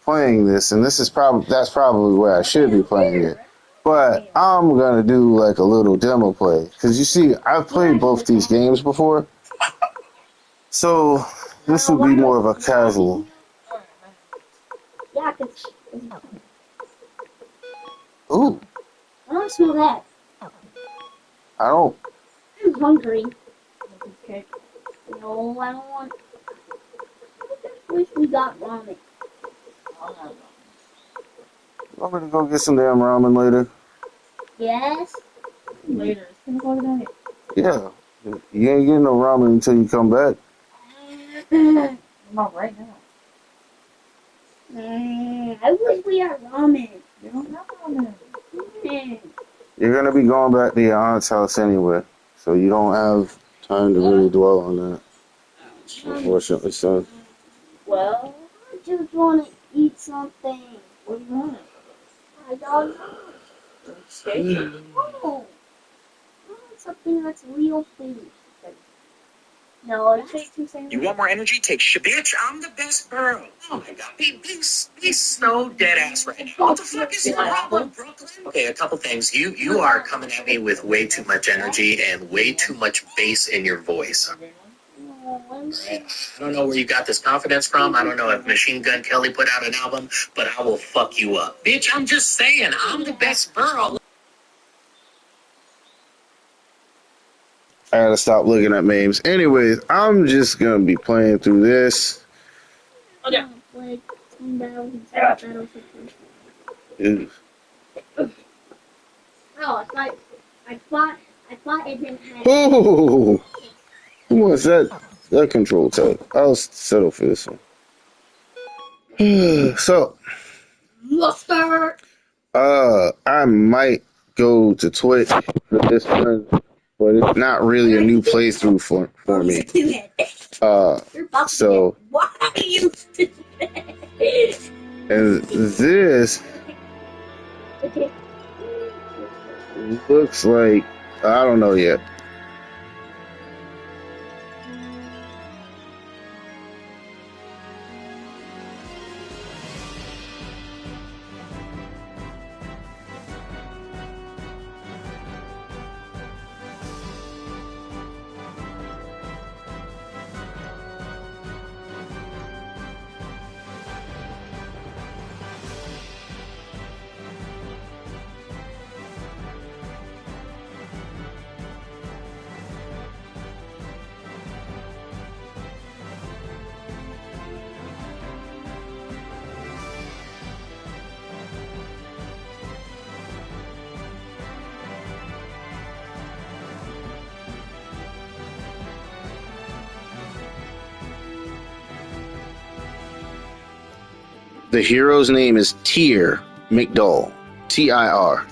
playing this, and this is that's probably where I should be playing it. But I'm gonna do like a little demo play because you see, I've played both these games before, so this will be more of a casual. Yeah, Ooh, I don't smell that. I don't. I'm hungry. Okay. No, I don't want. I wish we got ramen. I'm gonna go get some damn ramen later. Yes. Later. It's 10 o'clock at night. Yeah, you ain't getting no ramen until you come back. Not right now. I wish we had ramen. You don't have ramen. You're gonna be going back to your aunt's house anyway, so you don't have time to really dwell on that. Unfortunately, son. Well, I just want to eat something. What do you want? I don't know. Steak? No. I want something that's real food. No, that's too same. You want more energy? Take Bitch, I'm the best borough. Oh my god. Be so dead ass right now. What the fuck is your problem, Brooklyn? Okay, a couple things. You are coming at me with way too much energy and way too much bass in your voice. I don't know where you got this confidence from. I don't know if Machine Gun Kelly put out an album, but I will fuck you up. Bitch, I'm just saying, I'm the best borough. I gotta stop looking at memes. Anyways, I'm just gonna be playing through this. Okay. Like 10,000 battles. Ew. Oh, I thought it didn't have. Oh, who wants that control type? I'll settle for this one. So, Mustard. I might go to Twitch for this one, but it's not really a new playthrough for me. So, Why are you stupid? and this looks like, I don't know yet. The hero's name is Tyr McDowell, Tir.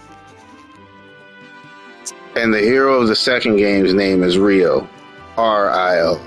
And the hero of the second game's name is Rio, Ril.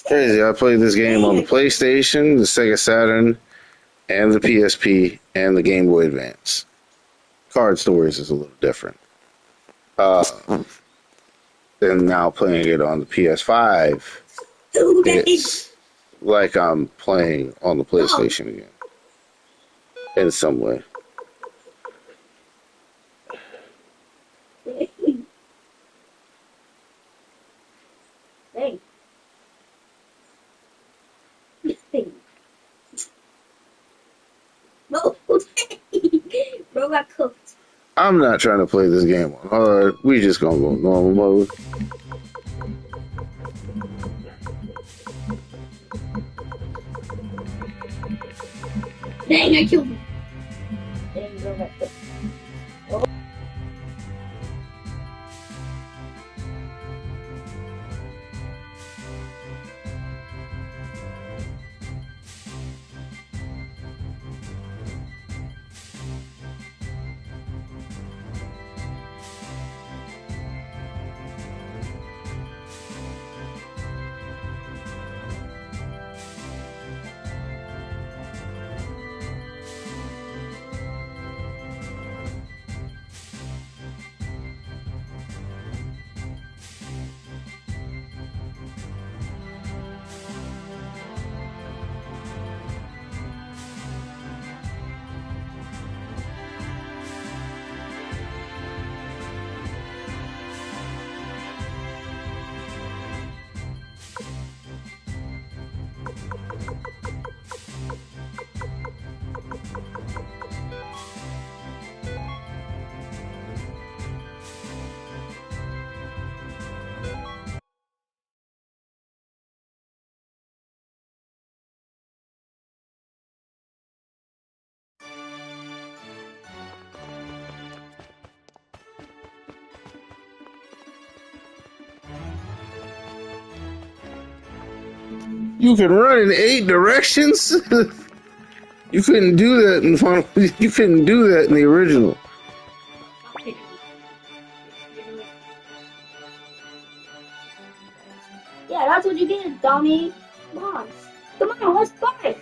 Crazy. I played this game on the PlayStation, the Sega Saturn, and the PSP, and the Game Boy Advance. Card Stories is a little different. And now playing it on the PS5, it's like I'm playing on the PlayStation again. In some way. Hey. No, bro got cooked. I'm not trying to play this game on hard. We just gonna go normal mode. Dang, I killed him. Dang, bro got cooked. Oh. You can run in 8 directions. You couldn't do that in Final. You couldn't do that in the original. Yeah, that's what you get, dummy. Come on. Come on, let's fight.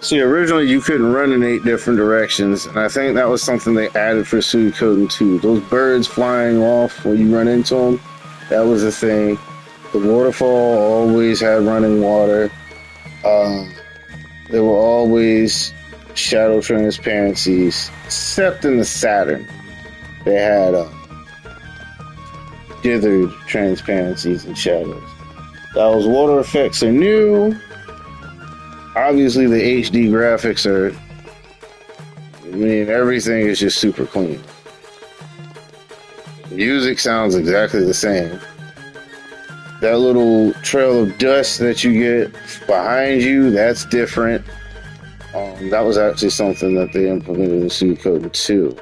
See, originally you couldn't run in 8 different directions, and I think that was something they added for Suikoden 2. Those birds flying off when you run into them, that was a thing. The waterfall always had running water. Um, there were always shadow transparencies, except in the Saturn. They had dithered transparencies and shadows. Those water effects are new. Obviously, the HD graphics are. I mean, everything is just super clean. Music sounds exactly the same. That little trail of dust that you get behind you, that's different. That was actually something that they implemented in Suikoden 2.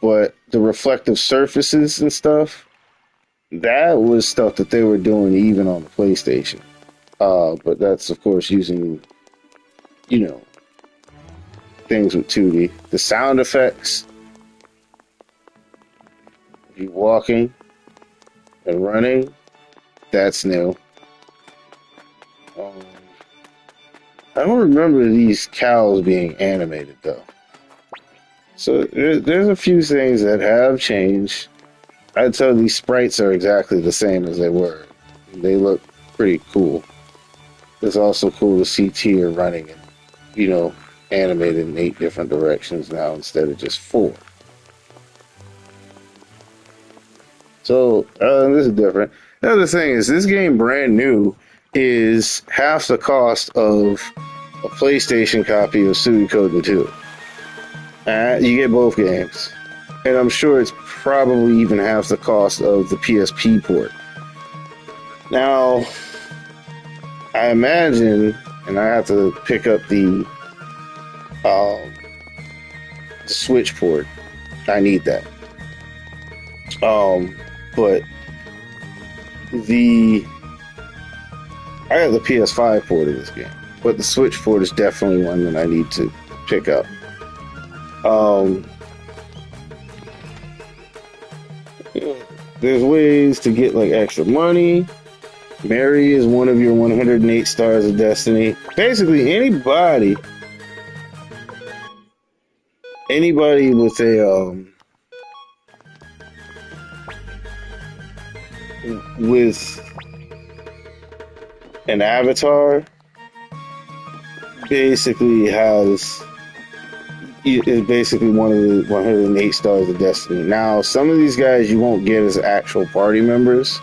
But the reflective surfaces and stuff, that was stuff that they were doing even on the PlayStation. But that's, of course, using, you know, things with 2D. The sound effects, you walking and running, that's new. I don't remember these cows being animated, though. So there's a few things that have changed. I'd say these sprites are exactly the same as they were. They look pretty cool. It's also cool to see Tyr running and, you know, animated in 8 different directions now instead of just 4. So this is different. The other thing is this game, brand new, is half the cost of a PlayStation copy of Suikoden 2. You get both games. And I'm sure it's probably even half the cost of the PSP port. Now, I imagine, and I have to pick up the Switch port. I need that. But I have the PS5 port of this game, but the Switch port is definitely one that I need to pick up. There's ways to get like extra money. Mary is one of your 108 stars of destiny. Basically, anybody with a with an avatar basically is basically one of the 108 stars of destiny. Now, some of these guys you won't get as actual party members,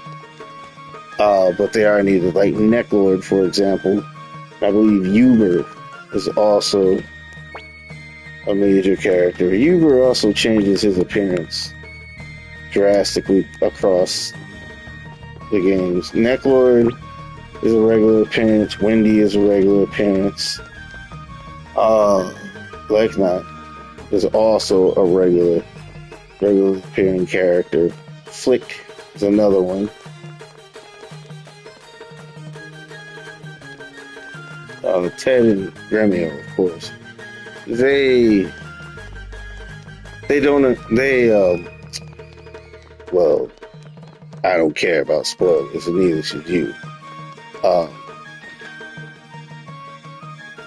but they are needed. Like Necklord, for example. I believe Uber is also a major character. Uber also changes his appearance drastically across the games. Necklord is a regular appearance. Wendy is a regular appearance. Leknot is also a regular appearing character. Flick is another one. Ted and Remio, of course. Well, I don't care about spoilers, and neither should you.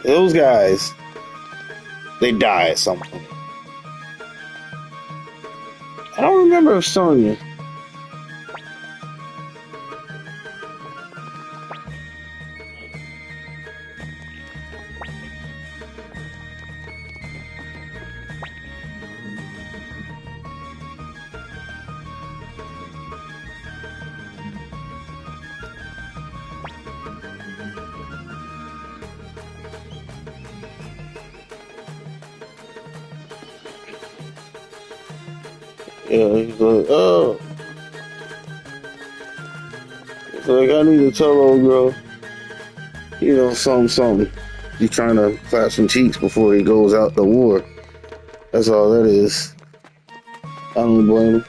Those guys, they die at some point. I don't remember if Sonya. Yeah, he's like, oh. He's like, I need to tell old girl, you know, something. He's trying to clap some cheeks before he goes out to war. That's all that is. I don't blame him.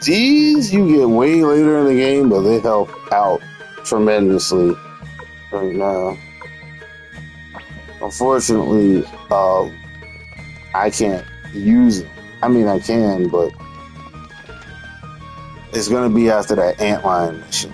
These you get way later in the game, but they help out tremendously right now. Unfortunately, I can't use them. I mean, I can, but it's gonna be after that antlion mission.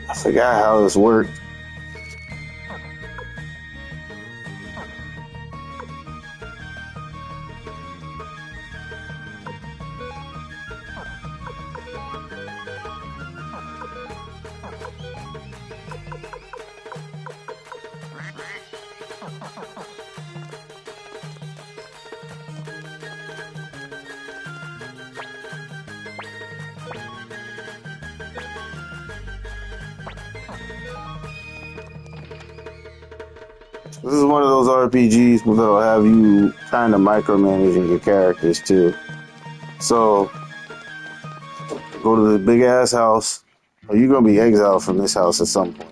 I forgot how this worked. This is one of those RPGs that'll have you kind of micromanaging your characters too. So, go to the big ass house, or you're gonna be exiled from this house at some point.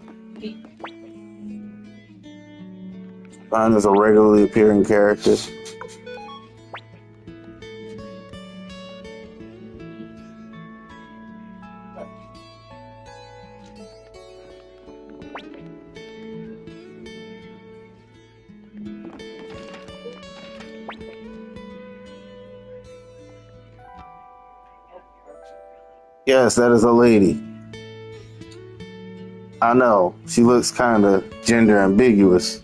Find as a regularly appearing character. Yes, that is a lady. I know, she looks kind of gender ambiguous,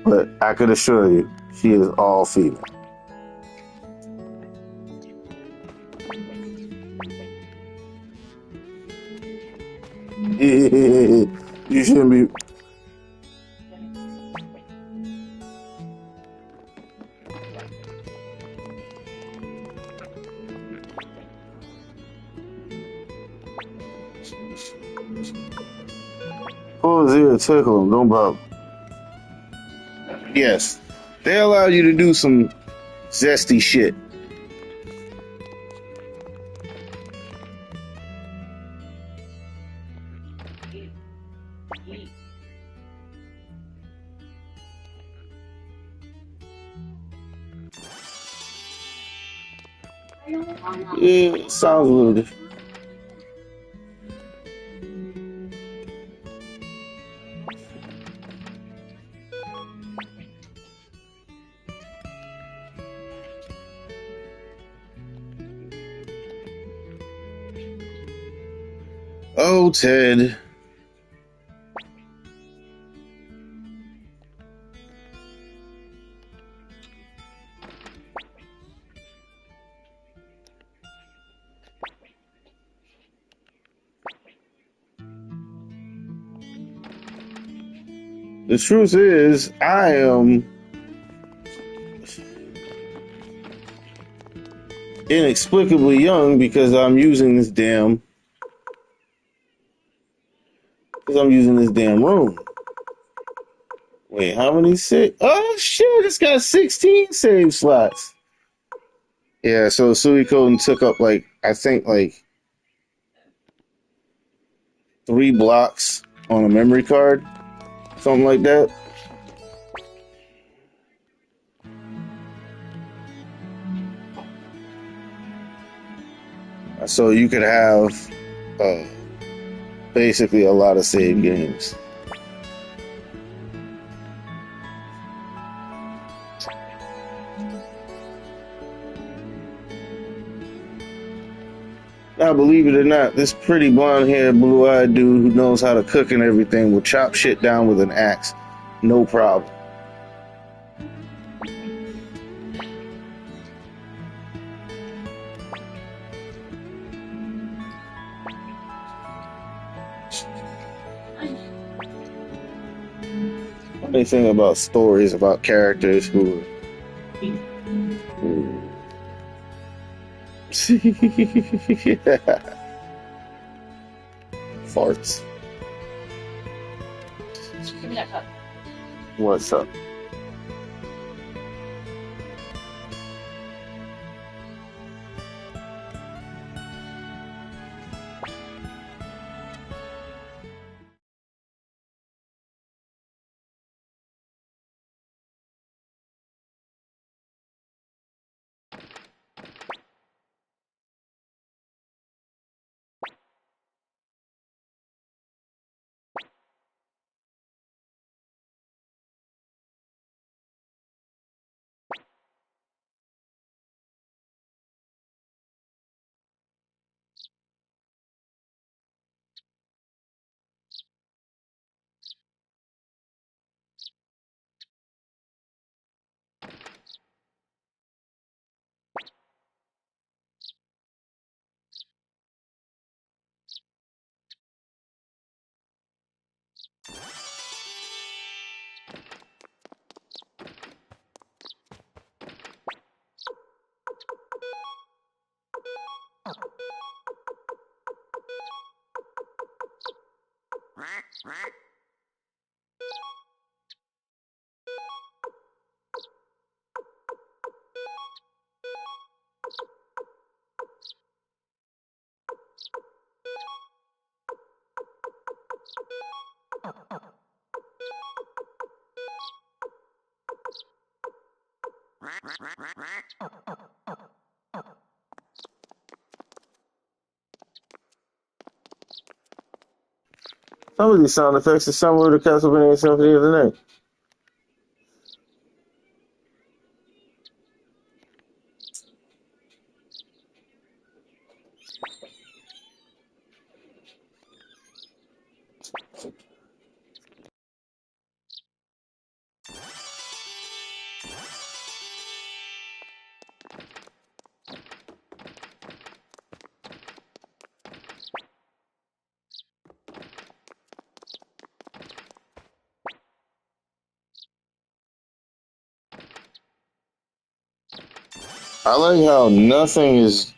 but I could assure you, she is all female. You shouldn't be. Pull his ear, tickle him, don't bother. Yes, they allow you to do some zesty shit. Yeah, it sounds a little different. Oh, Ted. The truth is, I am inexplicably young because I'm using this damn room. Wait, how many save? Oh shit, it's got 16 save slots. Yeah, so Suikoden took up I think 3 blocks on a memory card, something like that. So you could have basically a lot of save games. Now, believe it or not, this pretty blonde-haired, blue-eyed dude who knows how to cook and everything will chop shit down with an axe. No problem. What do you think about stories about characters who Farts. Give me that cup. What's up? Some of these sound effects are similar to Castlevania Symphony of the Night. I like how nothing is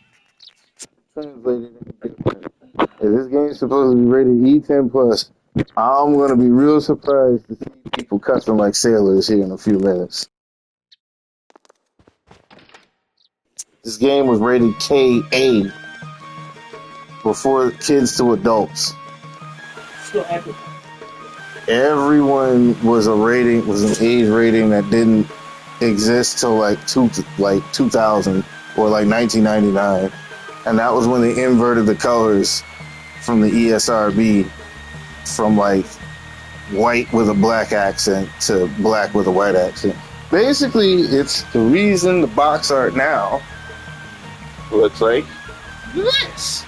translated into. If this game's supposed to be rated E10 plus, I'm gonna be real surprised to see people cussing like sailors here in a few minutes. This game was rated KA before kids to adults. Still everything. Everyone was an age rating that didn't exist till like 2000 or like 1999, and that was when they inverted the colors from the ESRB from like white with a black accent to black with a white accent. Basically, it's the reason the box art now looks like this.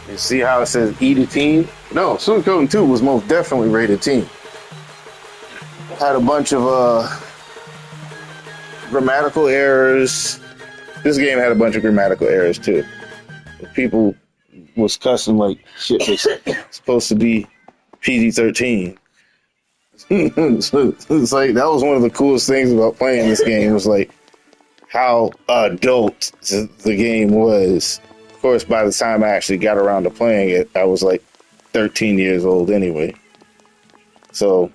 You see how it says E to teen? No, Suikoden 2 was most definitely rated teen. Had a bunch of grammatical errors. This game had a bunch of grammatical errors too. People was cussing like shit was supposed to be PG-13. So it's like that was one of the coolest things about playing this game was like how adult the game was. Of course, by the time I actually got around to playing it, I was like 13 years old anyway. So,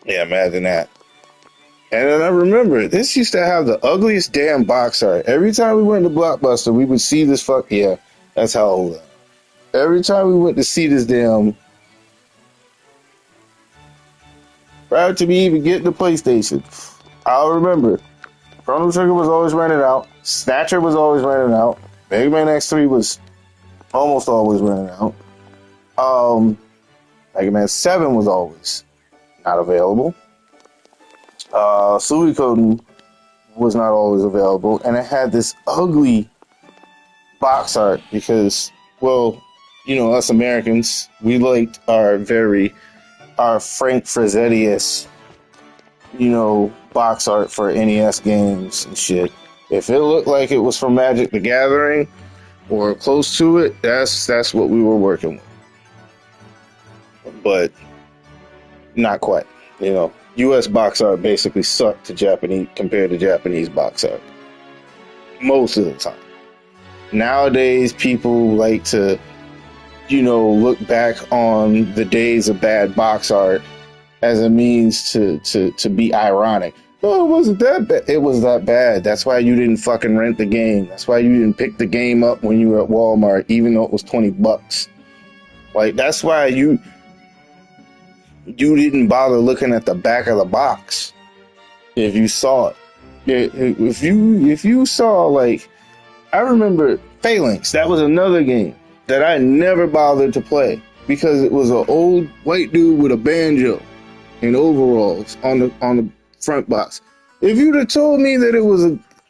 yeah, imagine that. And then I remember, this used to have the ugliest damn box art. Every time we went to Blockbuster, we would see this yeah, that's how old I am. Every time we went to see this damn, prior to me even getting the PlayStation, I'll remember, Chrono Trigger was always rented out, Snatcher was always rented out, Mega Man X3 was almost always rented out, Mega Man 7 was always not available, Suikoden was not always available, and it had this ugly box art because, well, you know, us Americans, we liked our Frank Frazetta-esque, you know, box art for NES games and shit. If it looked like it was from Magic the Gathering or close to it, that's what we were working with. But not quite, you know. US box art basically sucked to Japanese compared to Japanese box art. most of the time. Nowadays, people like to, look back on the days of bad box art as a means to be ironic. No, it wasn't that bad. It was that bad. That's why you didn't fucking rent the game. That's why you didn't pick the game up when you were at Walmart, even though it was $20. Like, that's why you didn't bother looking at the back of the box if you saw it. If you saw, like, I remember Phalanx. That was another game that I never bothered to play because it was an old white dude with a banjo and overalls on the front box. If you'd have told me that it was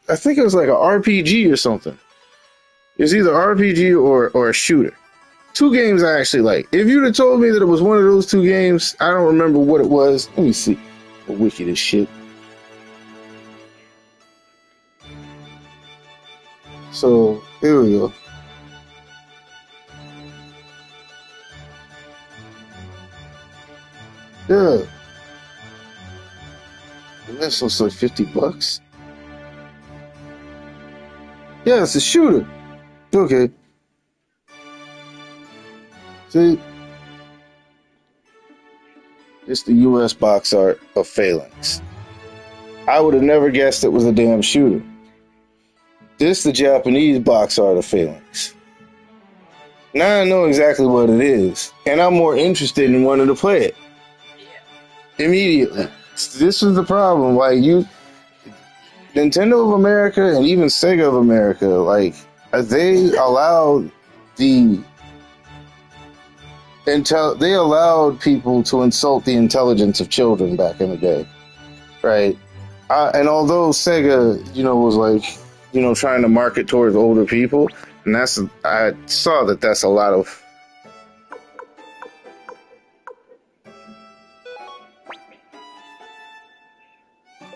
I think it was like an RPG or something. It's either RPG or a shooter. Two games I actually like. If you'd have told me that it was one of those two games, I don't remember what it was. Let me see. The wiki this shit. So here we go. Yeah. And this looks like $50. Yeah, it's a shooter. Okay. See? It's the US box art of Phalanx. I would have never guessed it was a damn shooter. This the Japanese box art of Phalanx. Now I know exactly what it is, and I'm more interested in wanting to play it immediately. This is the problem. Like, Nintendo of America and even Sega of America, like, they allowed they allowed people to insult the intelligence of children back in the day, right? And although Sega, was like, trying to market towards older people, and I saw that that's a lot of.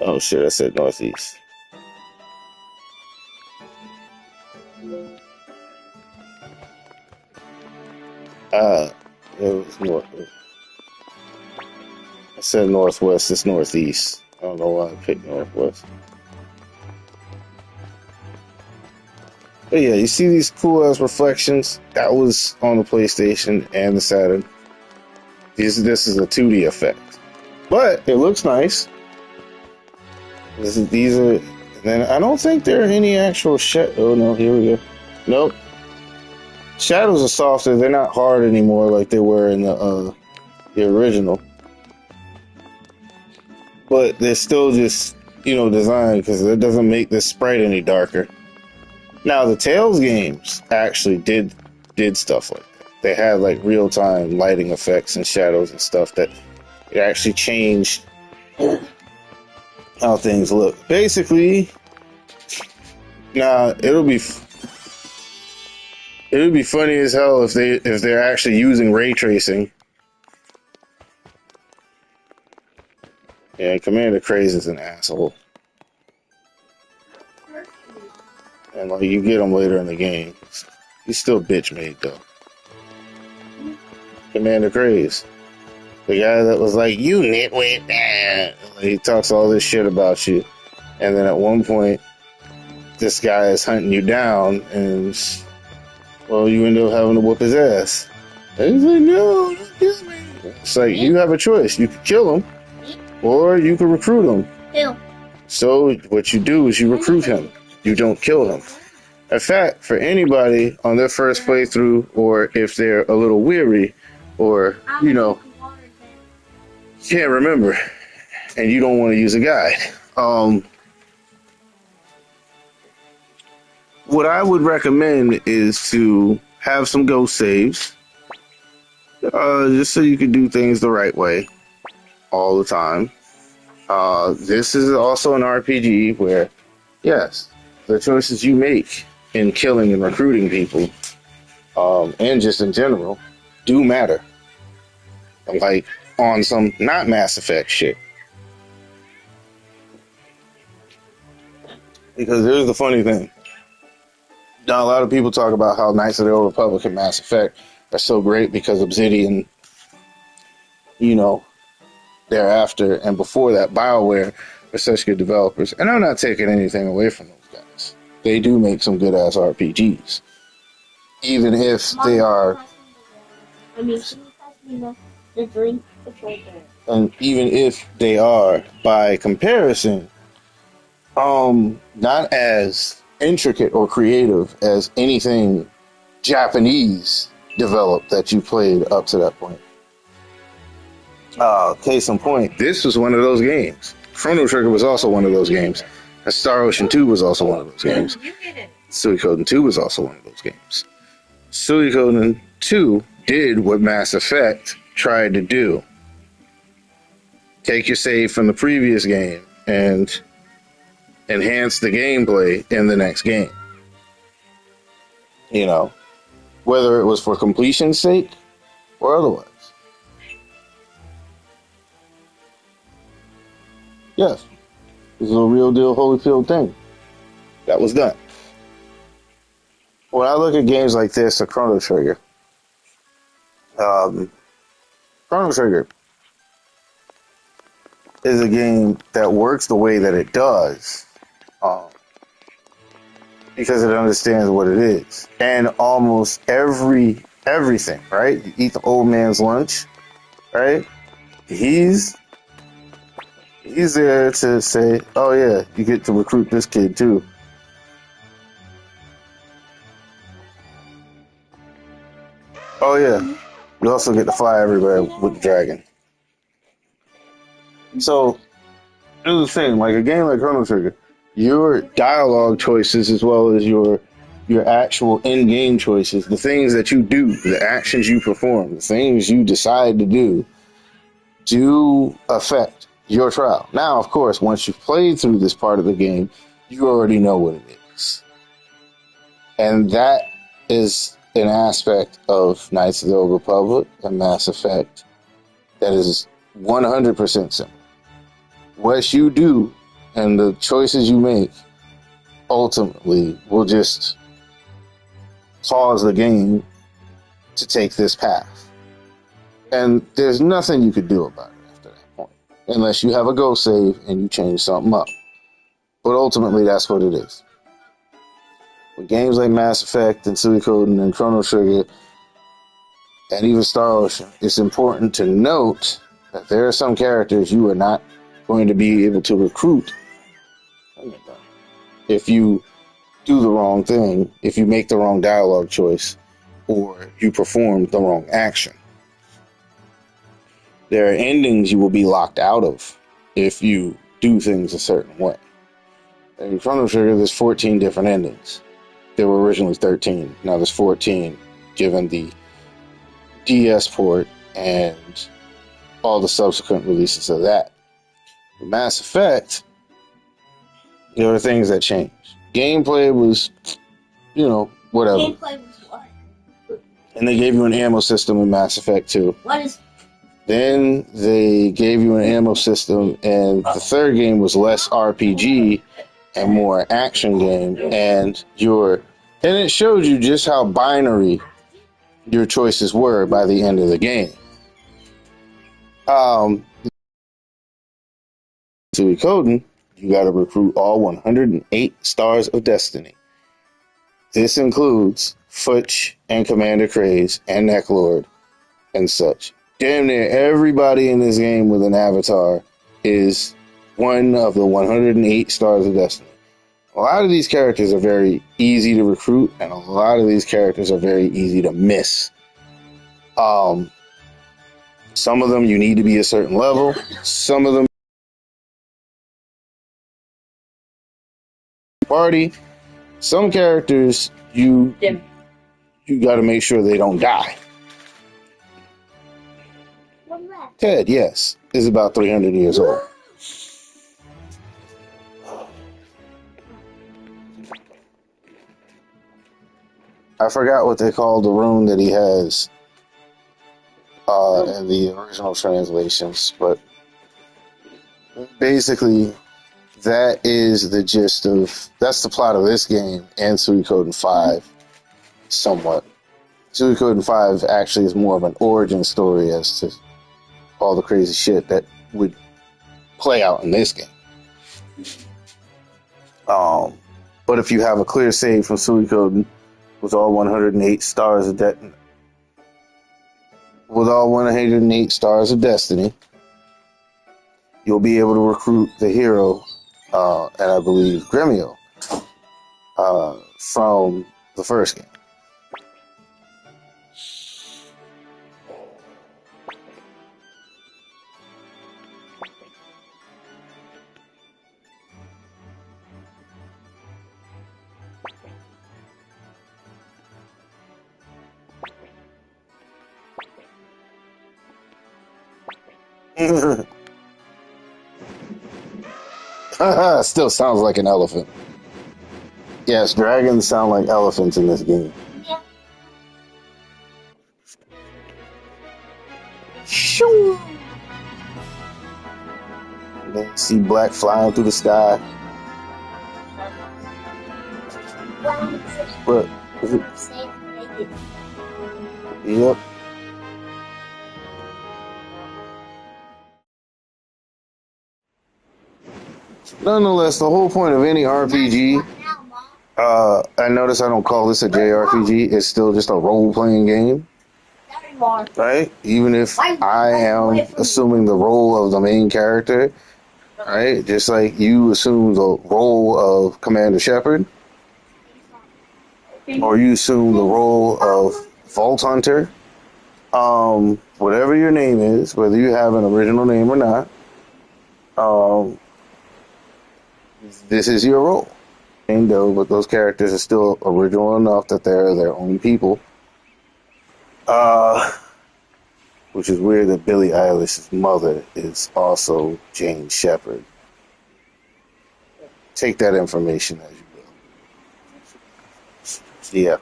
Oh shit! I said Northeast. It was north. I said Northwest. It's Northeast. I don't know why I picked Northwest. But yeah, you see these cool ass reflections? That was on the PlayStation and the Saturn. This is a 2D effect, but it looks nice. These are. Then I don't think there are any actual Oh no, here we go. Nope. Shadows are softer. They're not hard anymore like they were in the original. But they're still just designed because it doesn't make this sprite any darker. Now the Tales games actually did stuff like that. They had like real time lighting effects and shadows and stuff that it actually changed how things look. Basically, now it'll be funny as hell if they're actually using ray tracing. Yeah, Commander Craze is an asshole. And like you get him later in the game. He's still bitch made though. Commander Craze. The guy that was like, you nitwit. He talks all this shit about you. And then at one point, this guy is hunting you down and, well, you end up having to whoop his ass. And he's like, no, don't kill me. It's like, you have a choice. You can kill him or you can recruit him. Ew. So what you do is you recruit him. You don't kill him. In fact, for anybody on their first playthrough, or if they're a little weary, or, can't remember, and you don't want to use a guide, what I would recommend is to have some ghost saves, just so you can do things the right way all the time. This is also an RPG where, yes, the choices you make in killing and recruiting people, and just in general, do matter. Like on some not Mass Effect shit. Because here's the funny thing. Now, a lot of people talk about how Knights of the Old Republic and Mass Effect are so great because Obsidian, thereafter, and before that, BioWare were such good developers. And I'm not taking anything away from those guys. they do make some good ass RPGs, even if they are, I mean, can you pass me the drink? It's right there. and even if they are by comparison, not as intricate or creative as anything Japanese developed that you played up to that point. Case in point, this was one of those games. Chrono Trigger was also one of those games. And Star Ocean 2 was also one of those games. Suikoden 2 was also one of those games. Suikoden 2 did what Mass Effect tried to do. Take your save from the previous game and enhance the gameplay in the next game. You know, whether it was for completion's sake or otherwise. Yes, this is a real deal Holyfield thing that was done. When I look at games like this, or Chrono Trigger, Chrono Trigger is a game that works the way that it does because it understands what it is. And almost everything, right? You eat the old man's lunch, right? He's there to say, oh yeah, you get to recruit this kid too. Oh yeah, you also get to fly everywhere with the dragon. So, here's the thing, like a game like Chrono Trigger, your dialogue choices as well as your actual in-game choices, the things that you do, the actions you perform, the things you decide to do affect your trial. Now, of course, once you've played through this part of the game, you already know what it is. And that is an aspect of Knights of the Old Republic and Mass Effect that is 100% simple. What you do and the choices you make ultimately will just cause the game to take this path. And there's nothing you could do about it after that point, unless you have a go save and you change something up. But ultimately, that's what it is. With games like Mass Effect and Suikoden and Chrono Trigger and even Star Ocean, it's important to note that there are some characters you are not going to be able to recruit if you do the wrong thing, if you make the wrong dialogue choice, or you perform the wrong action. There are endings you will be locked out of if you do things a certain way. In Chrono Trigger, there's 14 different endings. There were originally 13. Now there's 14, given the DS port and all the subsequent releases of that. In Mass Effect, there were things that changed. Gameplay was, whatever. Gameplay was what? And they gave you an ammo system in Mass Effect 2. What is? Then they gave you an ammo system, and the third game was less RPG and more action game, and it showed you just how binary your choices were by the end of the game. Suikoden, you got to recruit all 108 stars of destiny. This includes Futch and Commander Craze and Necklord and such. Damn near everybody in this game with an avatar is one of the 108 stars of destiny. A lot of these characters are very easy to recruit, and a lot of these characters are very easy to miss. Some of them you need to be a certain level. Some of them party. Some characters you got to make sure they don't die. Ted, yes, is about 300 years old. I forgot what they call the rune that he has in the original translations, but basically that is the gist of, that's the plot of this game and Suikoden 5 somewhat. Suikoden 5 actually is more of an origin story as to all the crazy shit that would play out in this game. But if you have a clear save from Suikoden with all 108 stars of with all 108 stars of destiny, you'll be able to recruit the hero, and I believe Gremio, from the first game. Still sounds like an elephant. Yes, dragons sound like elephants in this game. Yeah. Shoo! Then see black flying through the sky. What? Is it? Yep. Nonetheless, the whole point of any RPG, I notice I don't call this a JRPG, it's still just a role-playing game, right? Even if I am assuming the role of the main character, right? Just like you assume the role of Commander Shepard, or you assume the role of Vault Hunter, whatever your name is, whether you have an original name or not, this is your role. Though, but those characters are still original enough that they're their own people. Which is weird that Billie Eilish's mother is also Jane Shepard. Take that information as you will. Yeah,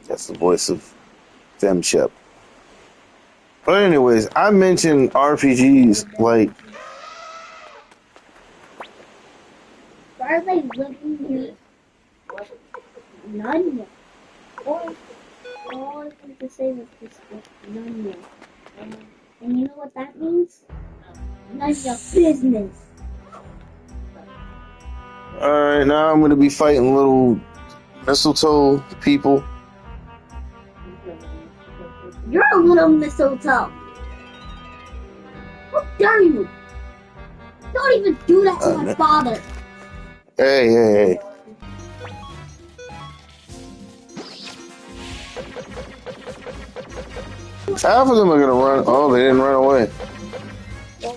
that's the voice of Fem Shep. But anyways, I mentioned RPGs like. Why are they living here? None yet. All I have to say was just none yet. And you know what that means? None of your business. Alright, now I'm gonna be fighting little mistletoe people. You're a little mistletoe. How dare you? Don't even do that to my father. Hey. Half of them are gonna run. Oh, they didn't run away.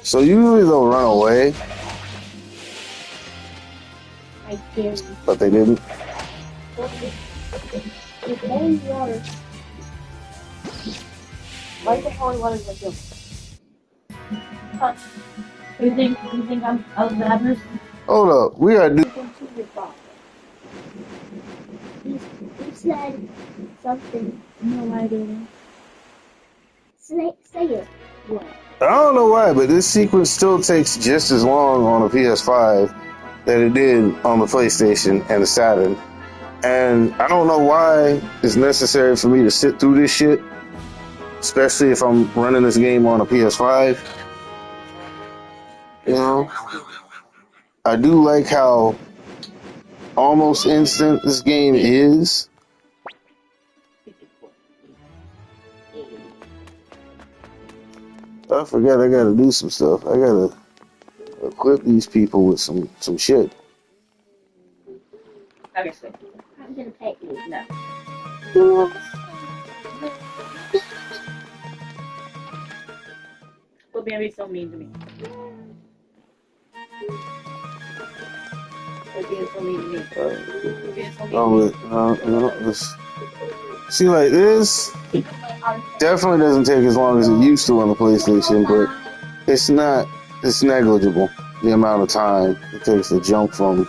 So usually they'll run away. I dare you. But they didn't. With holy water. Why is the holy water like this? You think I'm a bad person? Hold up, we gotta do. You said something. No, I didn't. Say it. What? I don't know why, but this sequence still takes just as long on a PS5 that it did on the PlayStation and the Saturn. And I don't know why it's necessary for me to sit through this shit, especially if I'm running this game on a PS5. You know? I do like how almost instant this game is. I forgot I gotta do some stuff. I gotta equip these people with some shit. Obviously. I'm gonna pet you. No. Quit being so mean to me. Quit being so mean to me. Quit being so mean to me. No. See, like this definitely doesn't take as long as it used to on the PlayStation, but it's negligible the amount of time it takes to jump from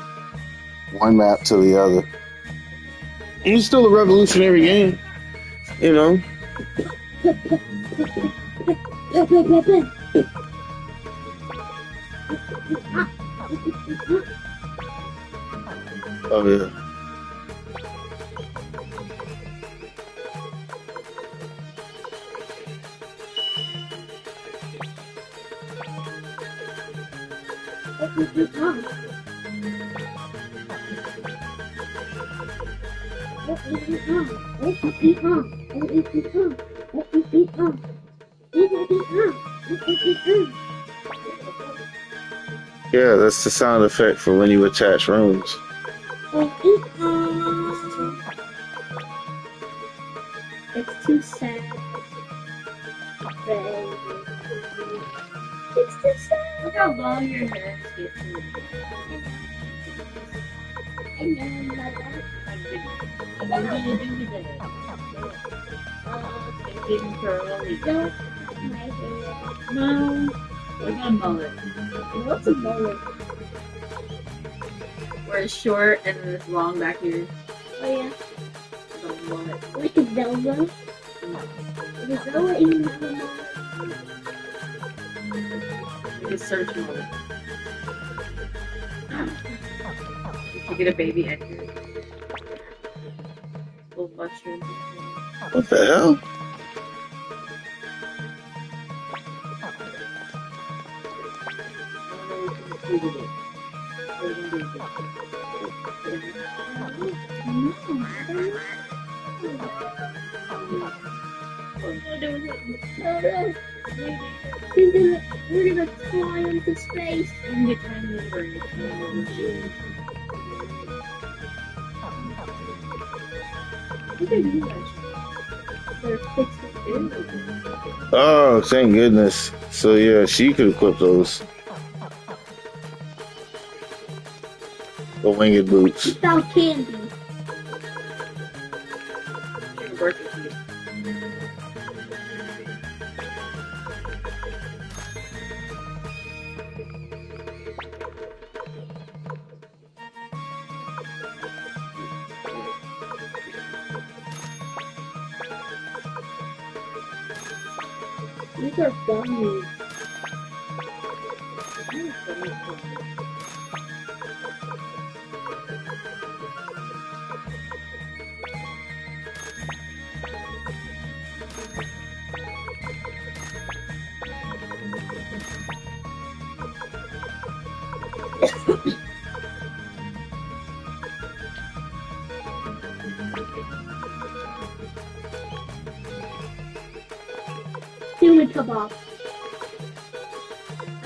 one map to the other. And it's still a revolutionary game, you know. Oh yeah. Yeah, that's the sound effect for when you attach rooms. It's too sad. Baby. It's too sad. Look how long your hands get to. I know, mother. What are you gonna do with it? Getting curly. Don't cut my hair. No. What about a mullet? What's a mullet? Where it's short and then it's long back here. Oh yeah. It's a mullet. Like a Zelda? Does Zelda even have a mullet? You can search mullet. You can get a baby Edgar. Little mushroom. What the hell? We're gonna fly into space. You can get time over and get time over. What did you guys? They're fixed it. Oh, thank goodness. So yeah, she could equip those. The winged boots. Without candy. These are gummies. Human kebab.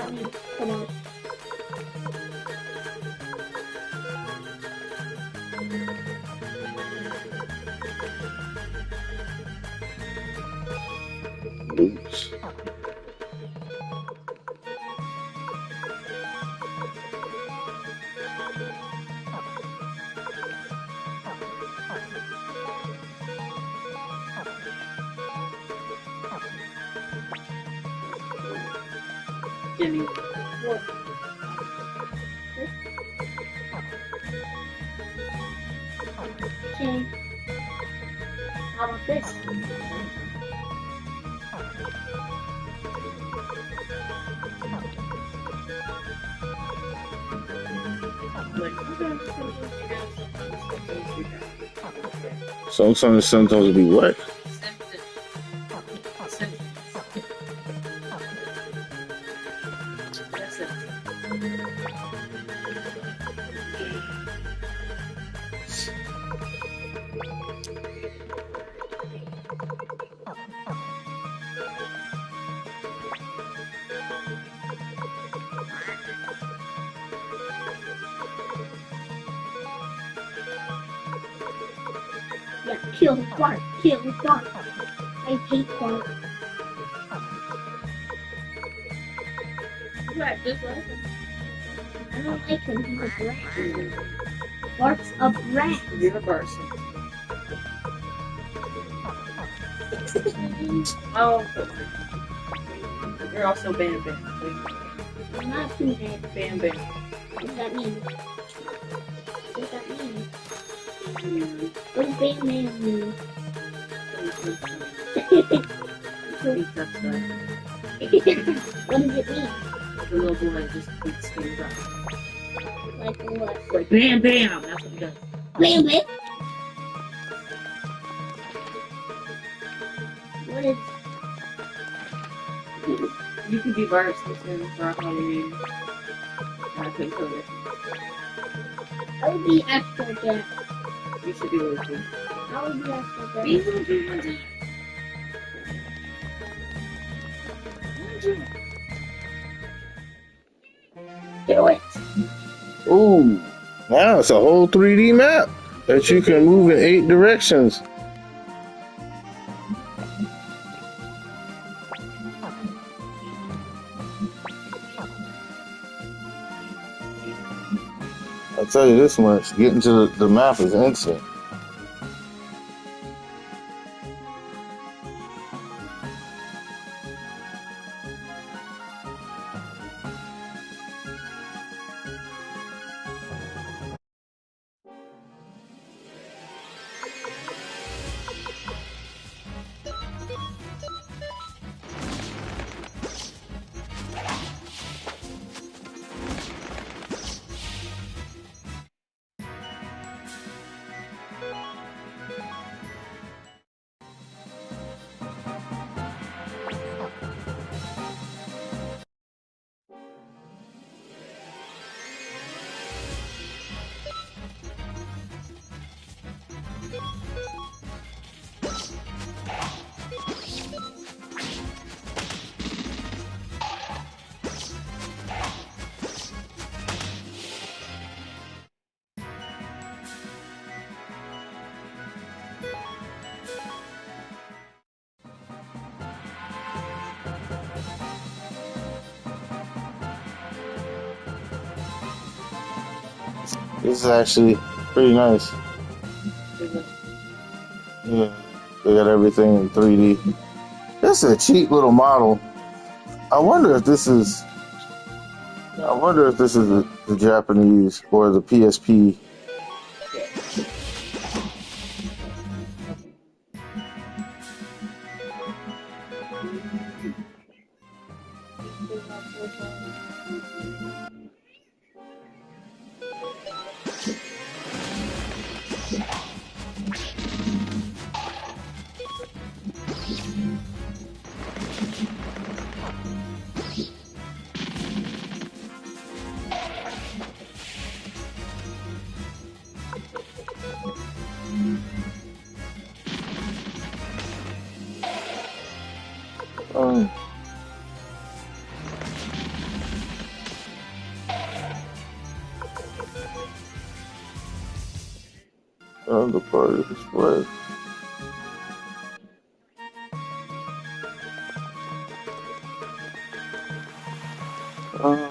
I mean, kebab. Boots. Jimmy. What? Okay. How about this? Sometimes symptoms be what? Yeah, kill Bart. Kill Bart. I hate Bart. Right, just like him. I don't like him. He's a brat. Bart's a brat. You're a person. Oh, you're also Bam Bam. I'm not too bad. Bam Bam. What does that mean? What does that mean? What does Bam Bam mean? Beats up stuff. What does it mean? The little boy just beats things up. Like what? Like Bam Bam! That's what he does. Bam Bam? What is... You could be Bart Simpson for Halloween. And I couldn't code it. I would be Afrojack. You should be Lucy. I would be actually better. Do it. Ooh, now it's a whole 3D map that you can move in 8 directions. I'll tell you this much, getting to the map is instant. This is actually pretty nice. Yeah, they got everything in 3D. This is a cheap little model. I wonder if this is. I wonder if this is the Japanese or the PSP. Um, the part of the display. Um,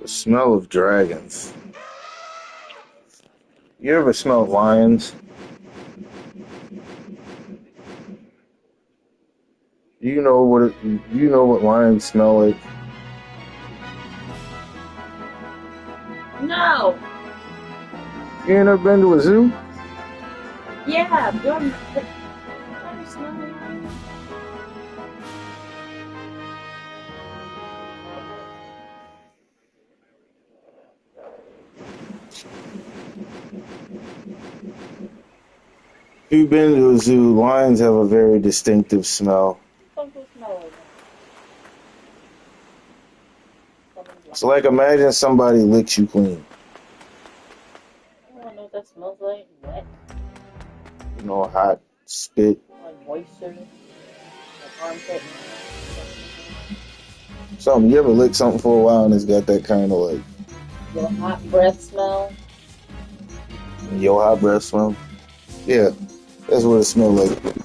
the smell of dragons. You ever smell lions? You know what you know what lions smell like? No. You ain't never been to a zoo? Yeah, Jordan. I smell it. If you've been to a zoo, lions have a very distinctive smell. So, like, imagine somebody licks you clean. I don't know what that smells like. Wet. You know, hot spit. Like moisture. armpit. Something, you ever lick something for a while and it's got that kind of like Your hot breath smell. your hot breath smell? Yeah, that's what it smells like.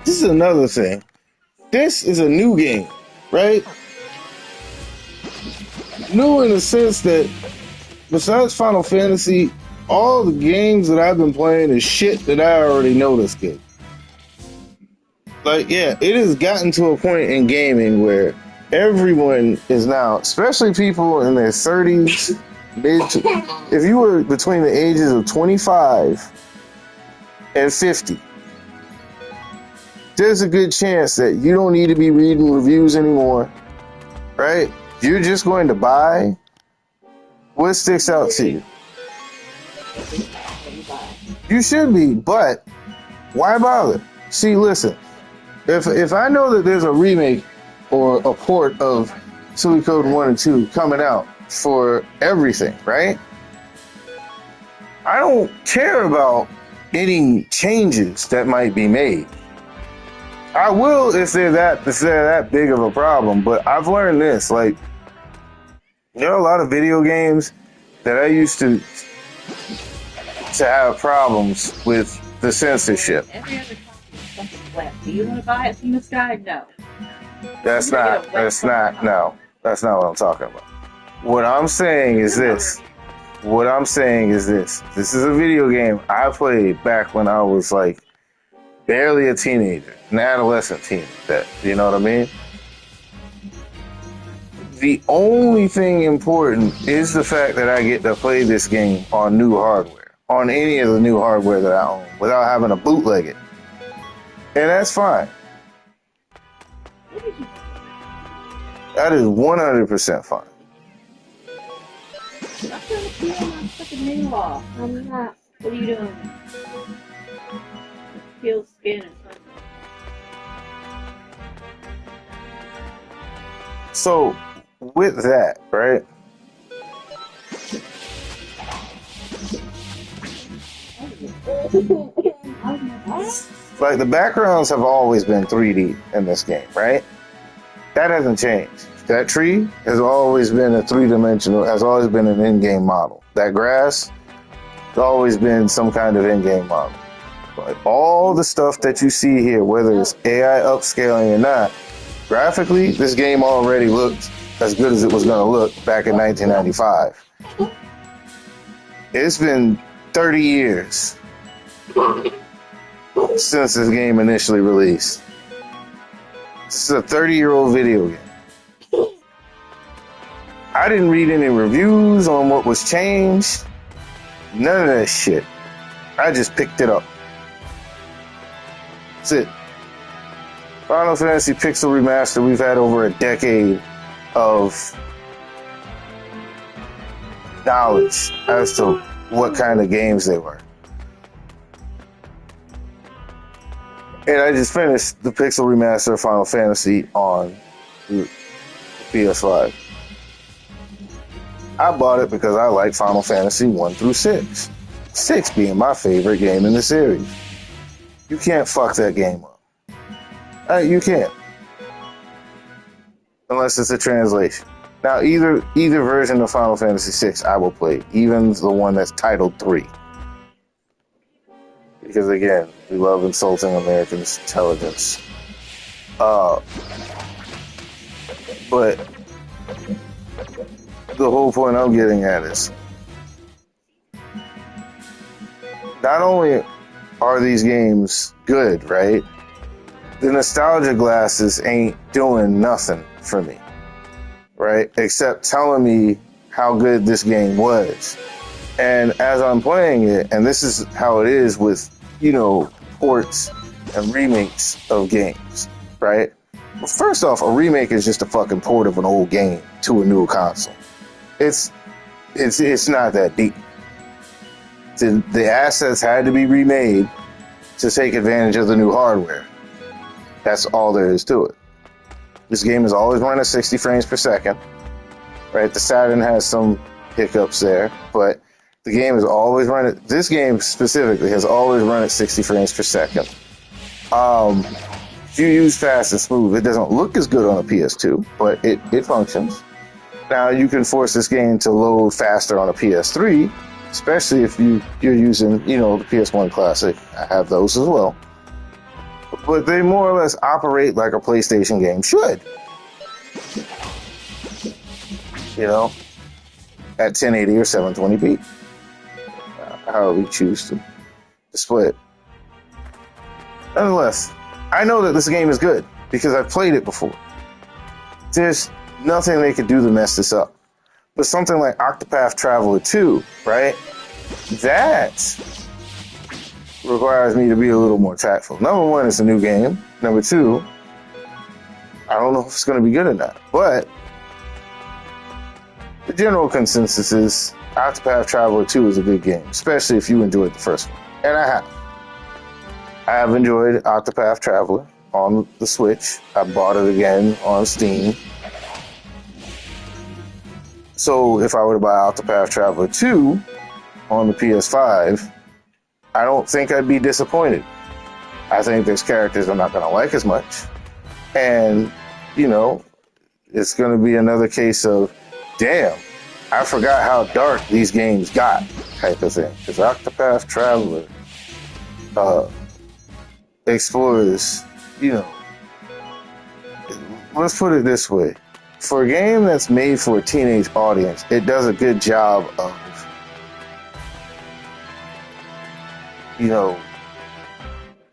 This is another thing. This is a new game, right? New in the sense that besides Final Fantasy, all the games that I've been playing is shit that I already know that's good. Like, yeah, it has gotten to a point in gaming where everyone is now, especially people in their 30s, if you were between the ages of 25 and 50, there's a good chance that you don't need to be reading reviews anymore, right? You're just going to buy what sticks out to you. You should be, but why bother? See, listen, if I know that there's a remake or a port of Suikoden 1 and 2 coming out for everything, right? I don't care about any changes that might be made. I will if they're that big of a problem, but I've learned this, like, There are a lot of video games that I used to have problems with the censorship. Every other copy is fucking wet. Do you want to buy it from this guy? No. That's not no. That's not what I'm talking about. What I'm saying is this. What I'm saying is this. This is a video game I played back when I was like barely a teenager, an adolescent teen. You know what I mean? The only thing important is the fact that I get to play this game on new hardware, on any of the new hardware that I own, without having to bootleg it. And that's fine. That is 100% fine. I'm trying to peel my fucking nail off. I'm not. What are you doing? Peel skin or something. So, with that, right? Like, the backgrounds have always been 3D in this game, right? That hasn't changed. That tree has always been a three-dimensional, has always been an in-game model. That grass has always been some kind of in-game model. But all the stuff that you see here, whether it's AI upscaling or not, graphically, this game already looked as good as it was going to look back in 1995. It's been 30 years since this game initially released. This is a 30-year-old video game. I didn't read any reviews on what was changed. None of that shit. I just picked it up. That's it. Final Fantasy Pixel Remaster, we've had over a decade of knowledge as to what kind of games they were. And I just finished the Pixel Remaster of Final Fantasy on the PS5. I bought it because I like Final Fantasy 1 through 6. 6 being my favorite game in the series. You can't fuck that game up. You can't. Unless it's a translation. Now, either version of Final Fantasy 6 I will play, even the one that's titled 3. Because again, we love insulting Americans' intelligence. But the whole point I'm getting at is, not only are these games good, right? The nostalgia glasses ain't doing nothing for me, right? Except telling me how good this game was. And as I'm playing it, and this is how it is with, ports and remakes of games, right? Well, first off, a remake is just a fucking port of an old game to a new console. It's not that deep. The assets had to be remade to take advantage of the new hardware. That's all there is to it. This game is always run at 60 frames per second, right? The Saturn has some hiccups there, but the game is always run at, this game specifically has always run at 60 frames per second. If you use fast and smooth, it doesn't look as good on a PS2, but it functions. Now, you can force this game to load faster on a PS3, especially if you're using, the PS1 Classic. I have those as well. But they more or less operate like a PlayStation game should. At 1080 or 720p. However you choose to display it. Nonetheless, I know that this game is good because I've played it before. There's nothing they could do to mess this up. But something like Octopath Traveler 2, right? That requires me to be a little more tactful. Number one, it's a new game. Number two, I don't know if it's going to be good or not. But the general consensus is Octopath Traveler 2 is a good game, especially if you enjoyed the first one. And I have. I have enjoyed Octopath Traveler on the Switch. I bought it again on Steam. So if I were to buy Octopath Traveler 2 on the PS5, I don't think I'd be disappointed. I think there's characters I'm not going to like as much. And, it's going to be another case of, damn, I forgot how dark these games got, type of thing. Because Octopath Traveler explores, you know, let's put it this way. For a game that's made for a teenage audience, it does a good job of, you know,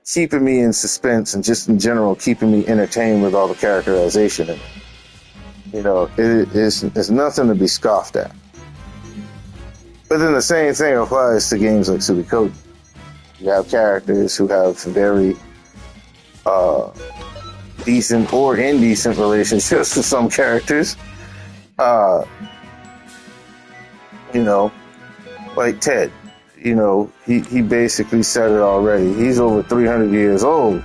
keeping me in suspense and just in general keeping me entertained with all the characterization in it. You know, it's nothing to be scoffed at. But then the same thing applies to games like Suikoden. You have characters who have very decent or indecent relationships with some characters. You know, like Ted. You know, he basically said it already. He's over 300 years old.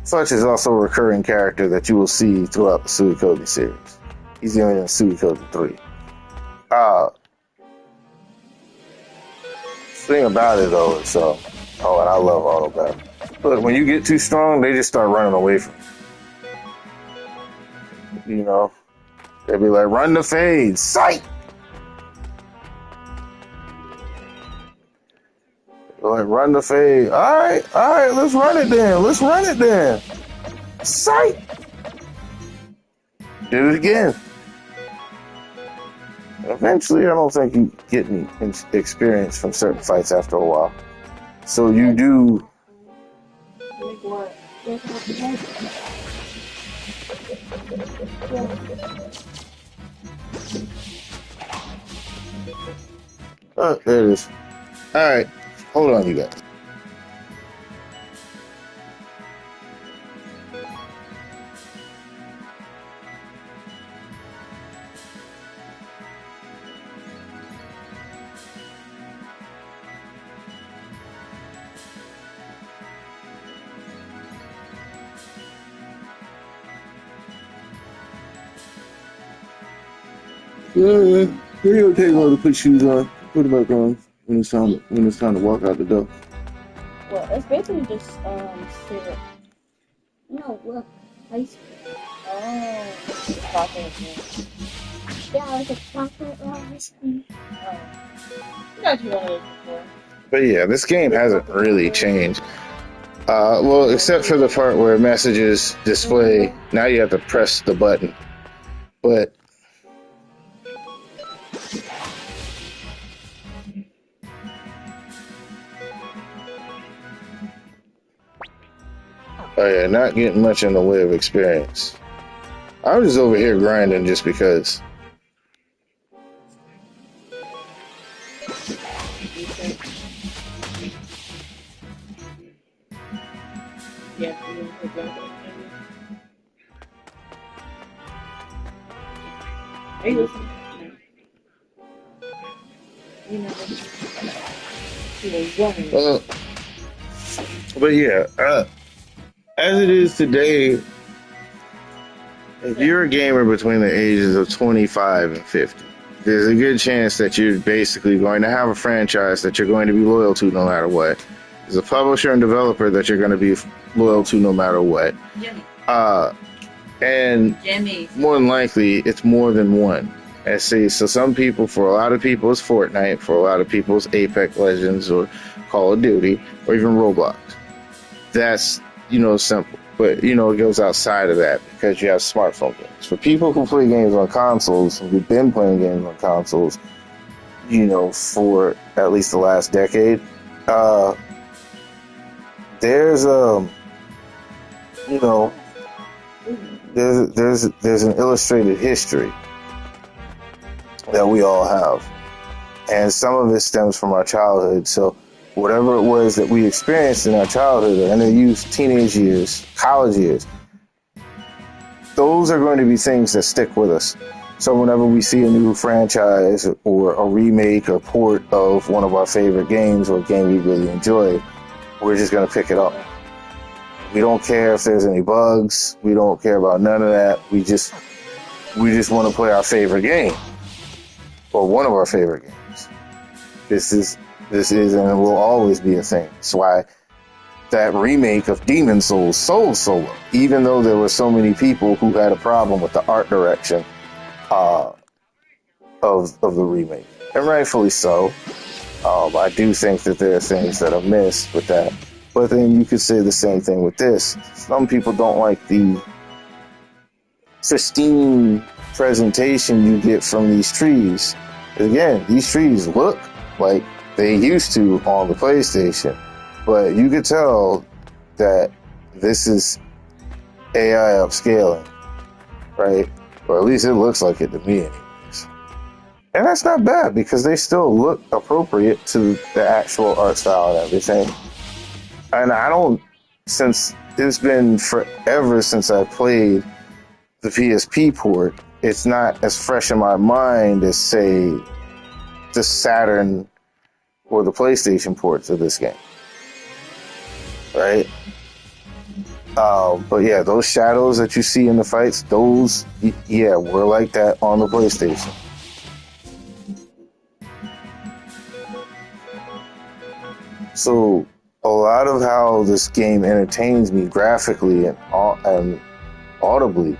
Such is also a recurring character that you will see throughout the Suikoden series. He's even in Suikoden 3. Thing about it though is, and I love auto battle. Look, when you get too strong, they just start running away from you. You know, they'll be like, "Run the fade, sight." Like, run the fade. All right, let's run it then. Sight. Do it again. Eventually, I don't think you get any experience from certain fights after a while. So you do. Like what? Oh, there it is. All right, hold on, you guys. Yeah, it'll take a while to put shoes on. Put them back on when it's time to walk out the door. Well, it's basically just syrup. No, look, ice cream. Oh, chocolate. Yeah, like a chocolate ice cream. Oh. I got you one of those before. But yeah, this game hasn't really changed. Well, except for the part where messages display. Now you have to press the button. But oh yeah, not getting much in the way of experience. I'm just over here grinding just because. Yeah, you want to take that? Are you listening? No. You know, she was young. But yeah, as it is today, if you're a gamer between the ages of 25 and 50, there's a good chance that you're basically going to have a franchise that you're going to be loyal to no matter what. There's a publisher and developer that you're going to be loyal to no matter what. Jimmy. And Jimmy. more than likely, it's more than one. And see, so for a lot of people, it's Fortnite. For a lot of people, it's Apex Legends or Call of Duty or even Roblox. That's, simple. But, it goes outside of that because you have smartphone games. For people who play games on consoles, who've been playing games on consoles, for at least the last decade, there's there's an illustrated history that we all have, and some of it stems from our childhood. So whatever it was that we experienced in our childhood and the youth, teenage years, college years, those are going to be things that stick with us. So whenever we see a new franchise or a remake or port of one of our favorite games or a game we really enjoy, we're just going to pick it up. We don't care if there's any bugs. We don't care about none of that. We just want to play our favorite game or one of our favorite games. This is and will always be a thing. That's why that remake of Demon Souls sold so well, even though there were so many people who had a problem with the art direction. of the remake, and rightfully so. I do think that there are things that are missed with that, but then you could say the same thing with this. Some people don't like the pristine presentation you get from these trees. Again, these trees look like they used to on the PlayStation, but you could tell that this is AI upscaling, right? Or at least it looks like it to me, anyways. And that's not bad because they still look appropriate to the actual art style and everything. And I don't, since it's been forever since I played the PSP port, it's not as fresh in my mind as, say, the Saturn or the PlayStation ports of this game, right? But yeah, those shadows that you see in the fights, those, yeah, were like that on the PlayStation. So a lot of how this game entertains me graphically and audibly,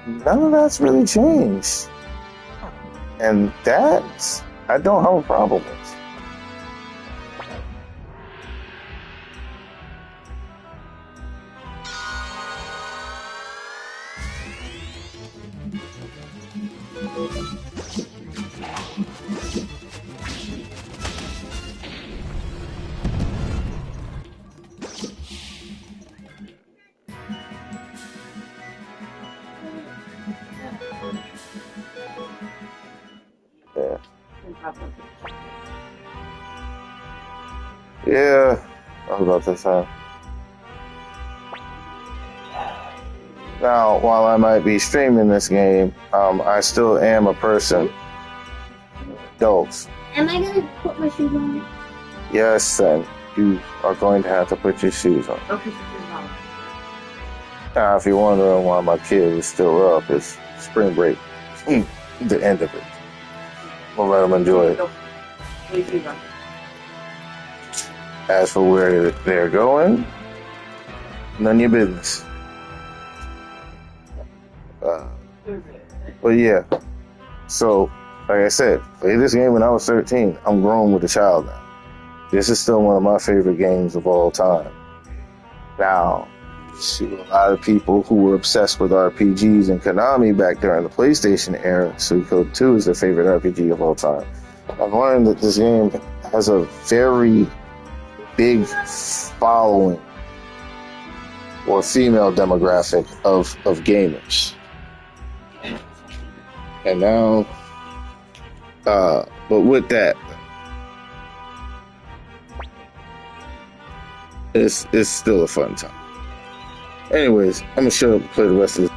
none of that's really changed. And that, I don't have a problem with. Yeah. Yeah, I was about to say. Now, while I might be streaming this game, I still am a person. Adults. Am I gonna put my shoes on? Yes, son. You are going to have to put your shoes on. Okay, so Now, if you're wondering why my kid is still up, it's spring break. The end of it. We'll let them enjoy it. As for where they're going, none of your business. But yeah, so like I said, played this game when I was 13. I'm grown with a child now. This is still one of my favorite games of all time. Now, shoot, a lot of people who were obsessed with RPGs and Konami back during the PlayStation era, Suikoden 2 is their favorite RPG of all time. I've learned that this game has a very big following or female demographic of gamers. And now, but with that, it's still a fun time. Anyways, I'm gonna shut up and play the rest of this.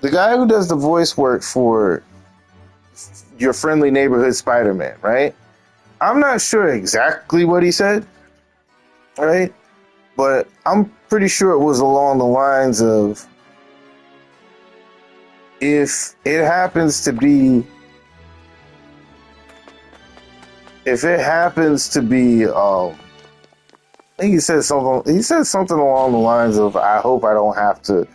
The guy who does the voice work for your friendly neighborhood Spider-Man, right? I'm not sure exactly what he said, right? But I'm pretty sure it was along the lines of, if it happens to be, I think he said something. He said something along the lines of, "I hope I don't have to."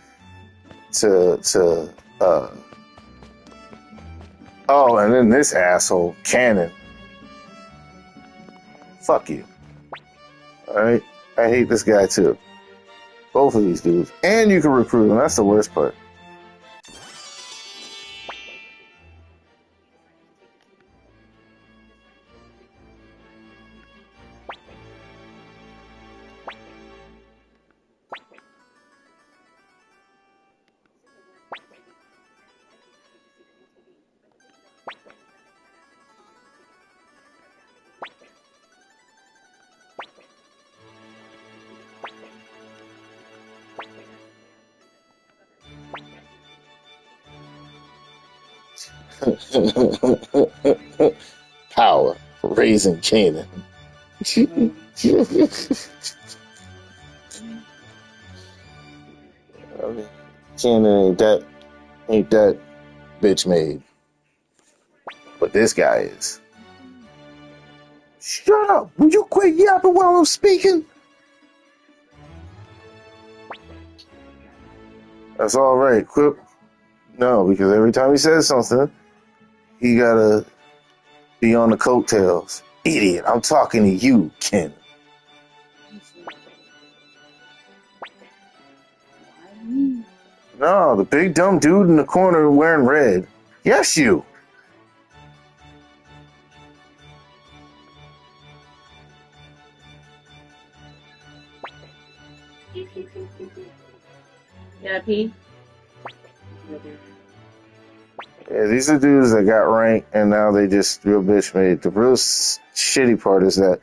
Oh, and then this asshole Cannon. Fuck you. All right, I hate this guy too. Both of these dudes, and you can recruit them. That's the worst part. Power raising Canaan. I mean, Cannon ain't that bitch made. But this guy is. Shut up! Will you quit yapping while I'm speaking? That's all right. Quit. No, because every time he says something, he gotta be on the coattails. Idiot! I'm talking to you, Ken. No, the big dumb dude in the corner wearing red. Yes, you. Yeah, P. Yeah, these are dudes that got ranked and now they just real bitch made. The real shitty part is that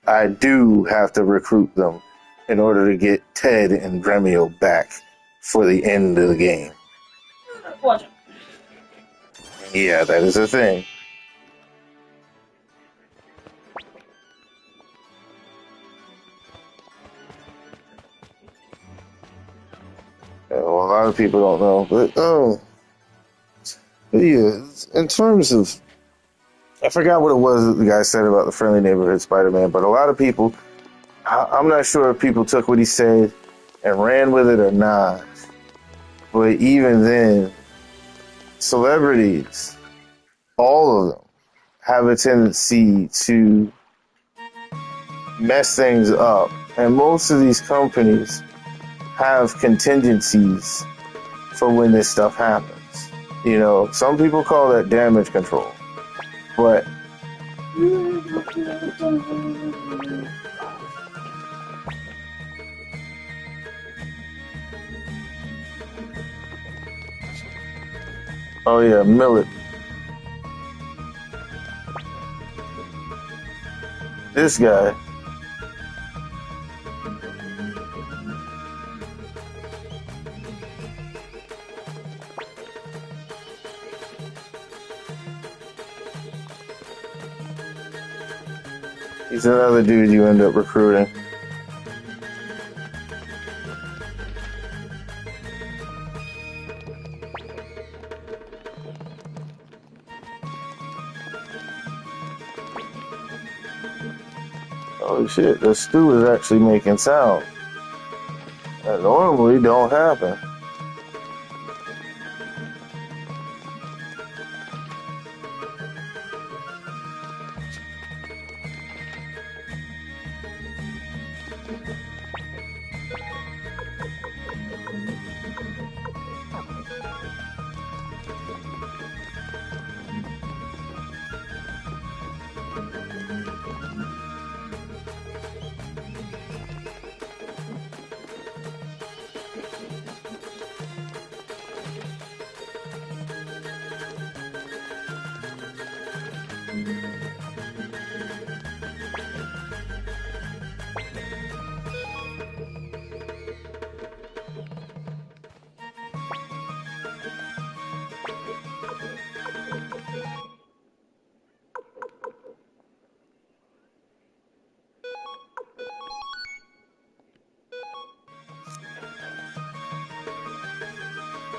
I do have to recruit them in order to get Ted and Gremio back for the end of the game. Watch him. Yeah, that is a thing. Well, a lot of people don't know, but yeah, in terms of, I forgot what it was that the guy said about the friendly neighborhood Spider-Man, but a lot of people, I'm not sure if people took what he said and ran with it or not. But even then, celebrities, all of them, have a tendency to mess things up. And most of these companies have contingencies for when this stuff happens. You know, some people call that damage control. But oh yeah, Millet. This guy. He's another dude you end up recruiting. Oh shit, the stew is actually making sound. That normally don't happen.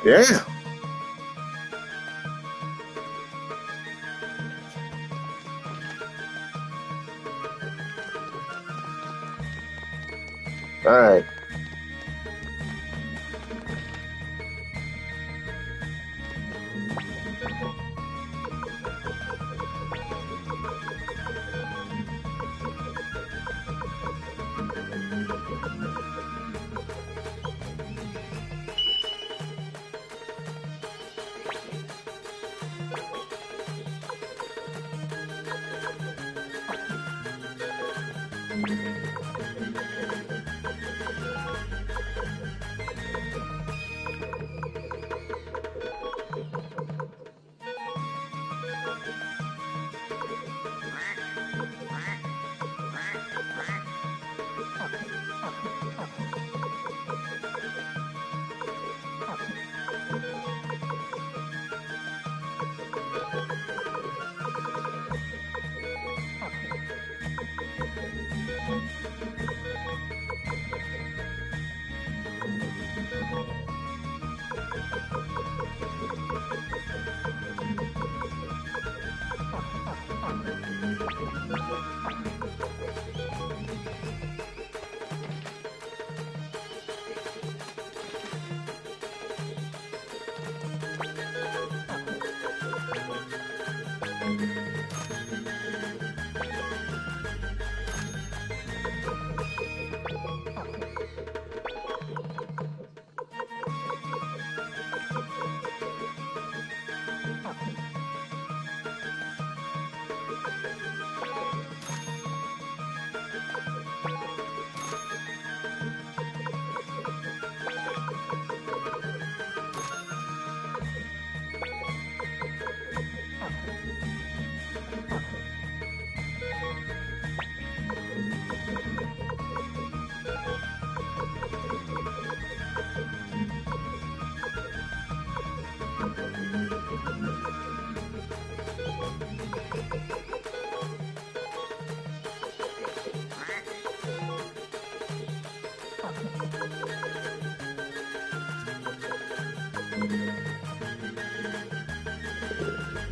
Yeah. Alright.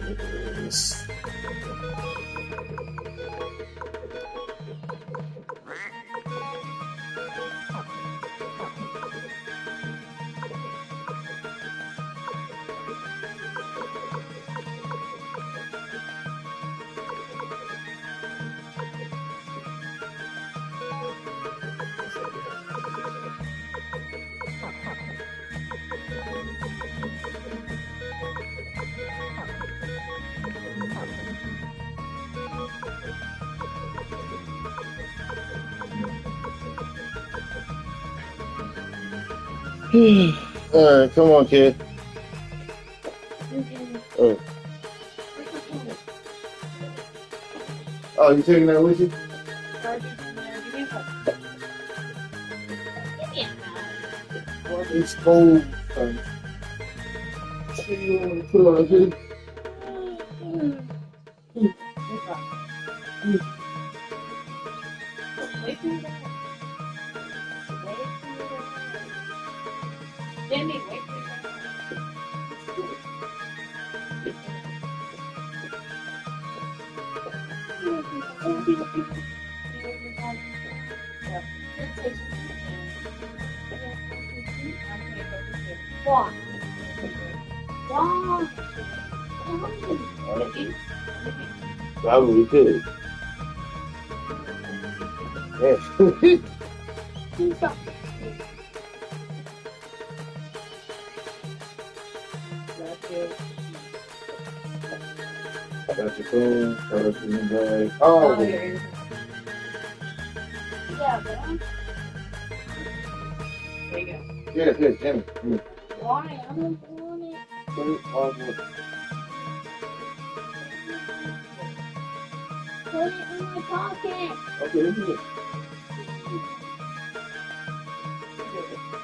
Yes. All right, come on, kid. Oh, oh, you taking that with you? It's cold. You want to put on a hoodie? Jimmy, wait for Why? Probably could. Yeah. Got your phone, purse in the bag. Oh, here. Yeah, but There you go. yeah, yeah, Jimmy. why? I don't want it. Put it on the. Put it in my pocket. Okay, this is it.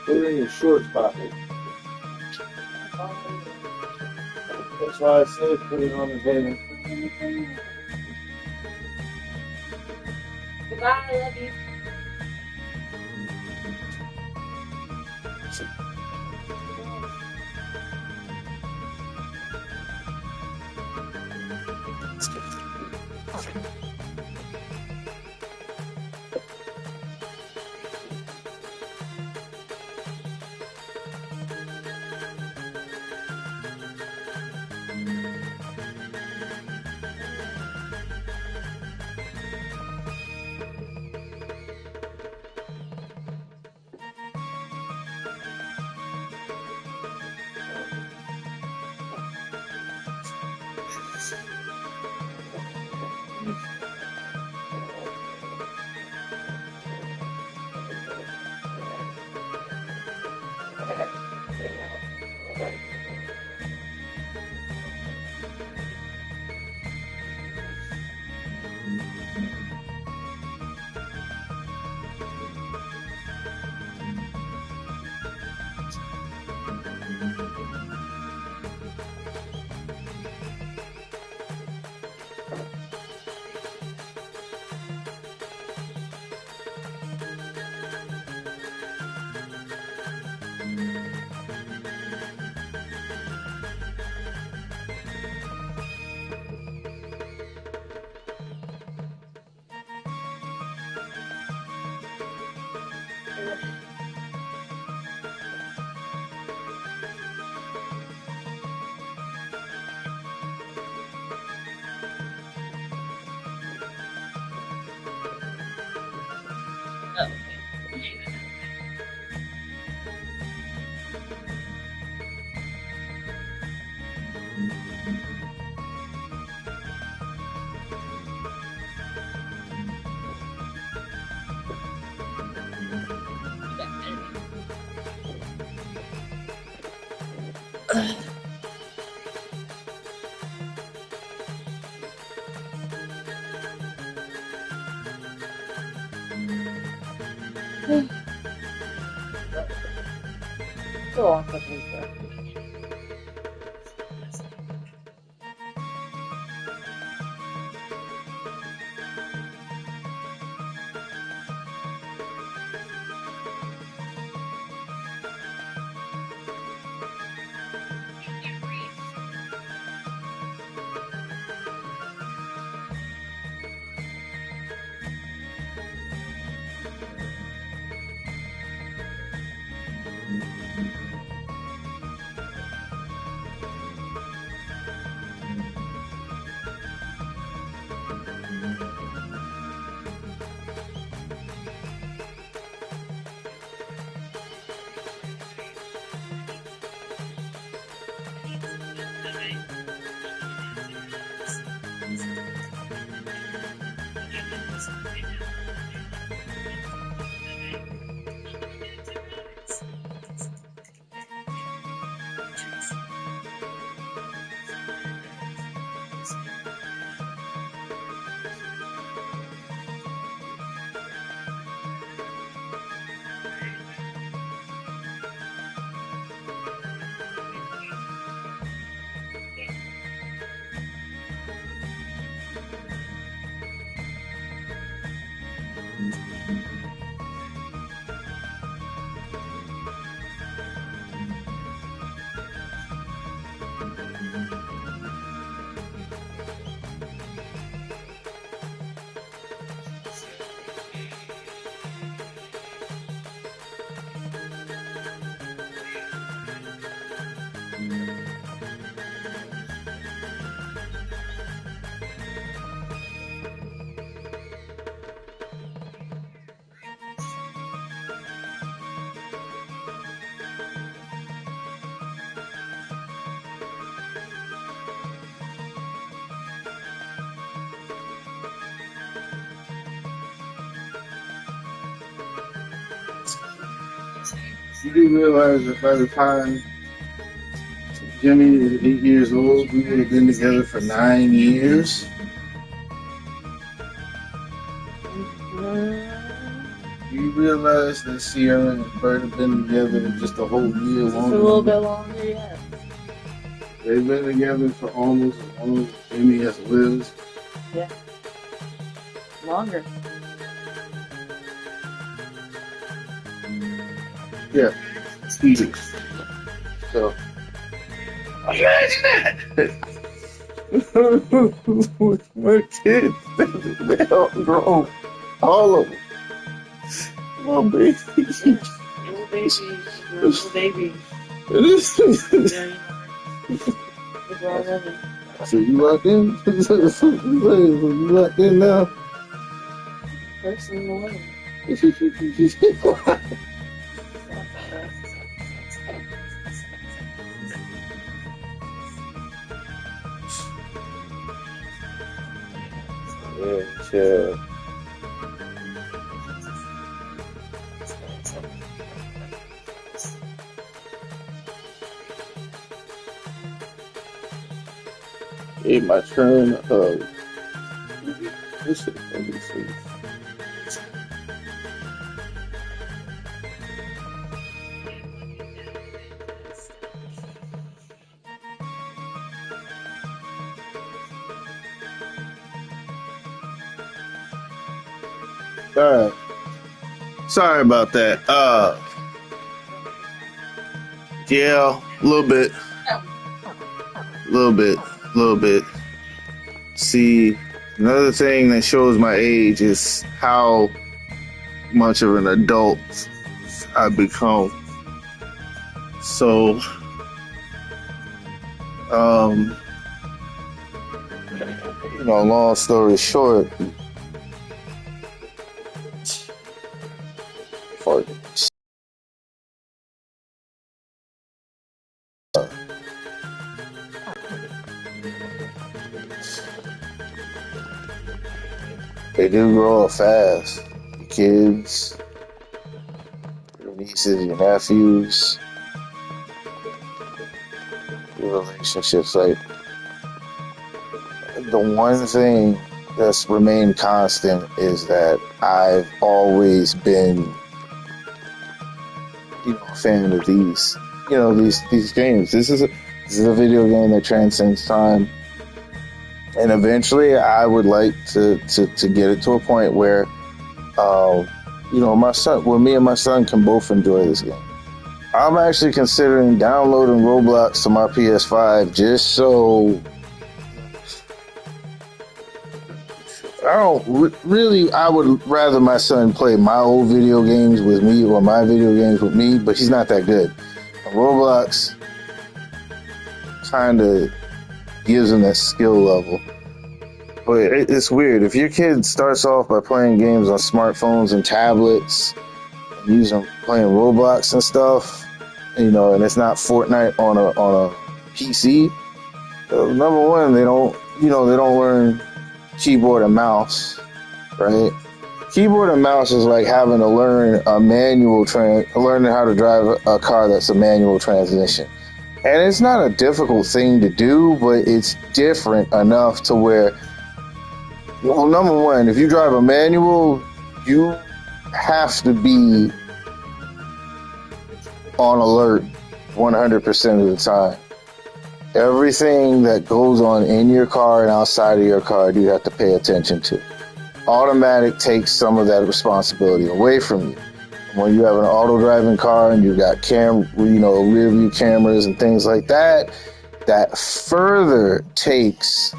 Put it in your shorts pocket. That's why I said put it on the van. Goodbye, I love you. Still on something, sir. You do realize that by the time Jimmy is 8 years old, we would have been together for 9 years. You realize that Sierra and Bert have been together just a whole year Just a longer? little bit longer, yeah. They've been together for almost as long as Jimmy has lived. Yeah. Longer. Yeah, easy. So, imagine that. My kids, they all grown. All of them. Little baby. Little baby. Little baby. Yeah, the grown woman. So you locked in? You locked in now? Person in the woman. Yeah, sure. Hey, my turn. This is let me see. All right. Sorry about that. Yeah, a little bit. Little bit. See, another thing that shows my age is how much of an adult I've become. So, long story short, they do grow up fast. Your kids, your nieces, your nephews, your relationships. Like, the one thing that's remained constant is that I've always been, a fan of these games. This is a video game that transcends time, and eventually I would like to get it to a point where, me and my son can both enjoy this game. I'm actually considering downloading Roblox to my PS5 just so I would rather my son play my old video games with me or my video games with me, but he's not that good. Roblox kind of gives him that skill level. But it's weird. If your kid starts off by playing games on smartphones and tablets, and playing Roblox and stuff, and it's not Fortnite on a PC, number one, they don't learn keyboard and mouse, right? Keyboard and mouse is like having to learn learning how to drive a car that's a manual transmission. And it's not a difficult thing to do, but it's different enough to where, well, number one, if you drive a manual, you have to be on alert 100% of the time. Everything that goes on in your car and outside of your car, you have to pay attention to. Automatic takes some of that responsibility away from you. When you have an auto-driving car and you've got rear view cameras and things like that, that further takes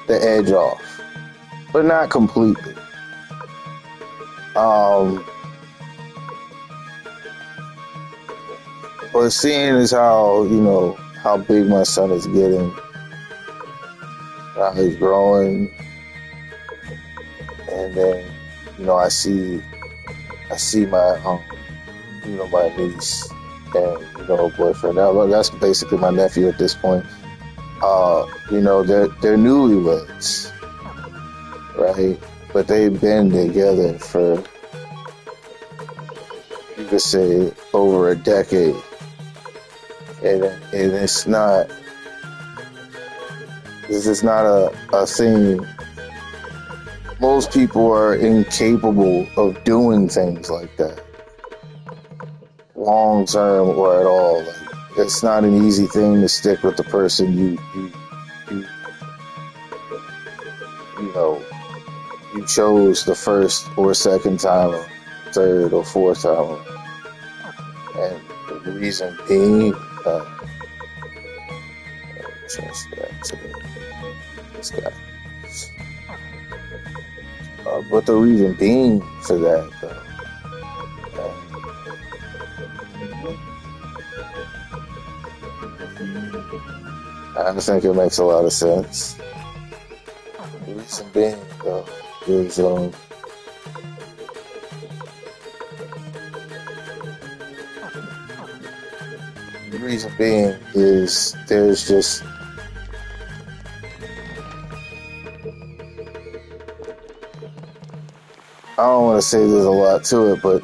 the edge off, but not completely. But seeing as how big my son is getting, how he's growing, and then I see my my niece and boyfriend. Now that's basically my nephew at this point. They're newlyweds, right? But they've been together for could say over a decade, and it's not. This is not a thing. Most people are incapable of doing things like that, long term or at all. Like, it's not an easy thing to stick with the person you know you chose the first or second time, or third or fourth time, and the reason being, change that to this guy. But the reason being for that, though, I think it makes a lot of sense. The reason being, though, is the reason being is there's just I don't want to say there's a lot to it, but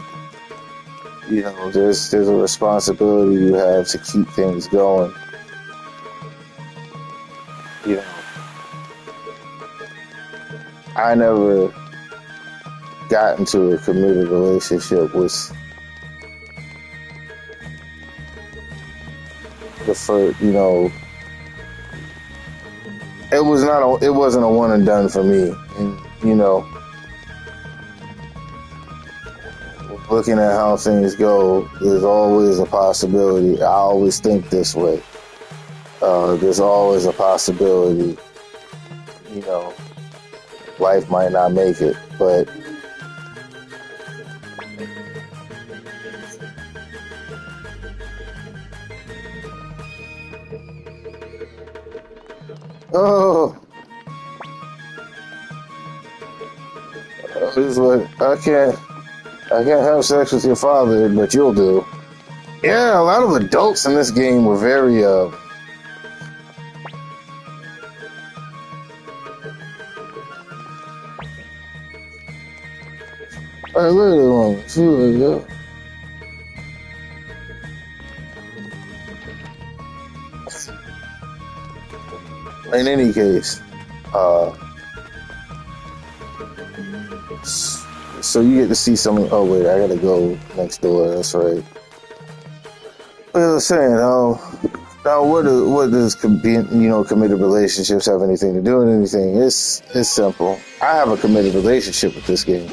there's a responsibility you have to keep things going. I never got into a committed relationship with the first, it wasn't a one and done for me. And, looking at how things go, there's always a possibility. I always think this way. There's always a possibility, life might not make it, but this is what I can't have sex with your father, but you'll do. Yeah, a lot of adults in this game were very I really want to in any case, so you get to see some. Oh wait, I gotta go next door. That's right. What I was saying, now what does committed relationships have anything to do with anything? It's simple. I have a committed relationship with this game,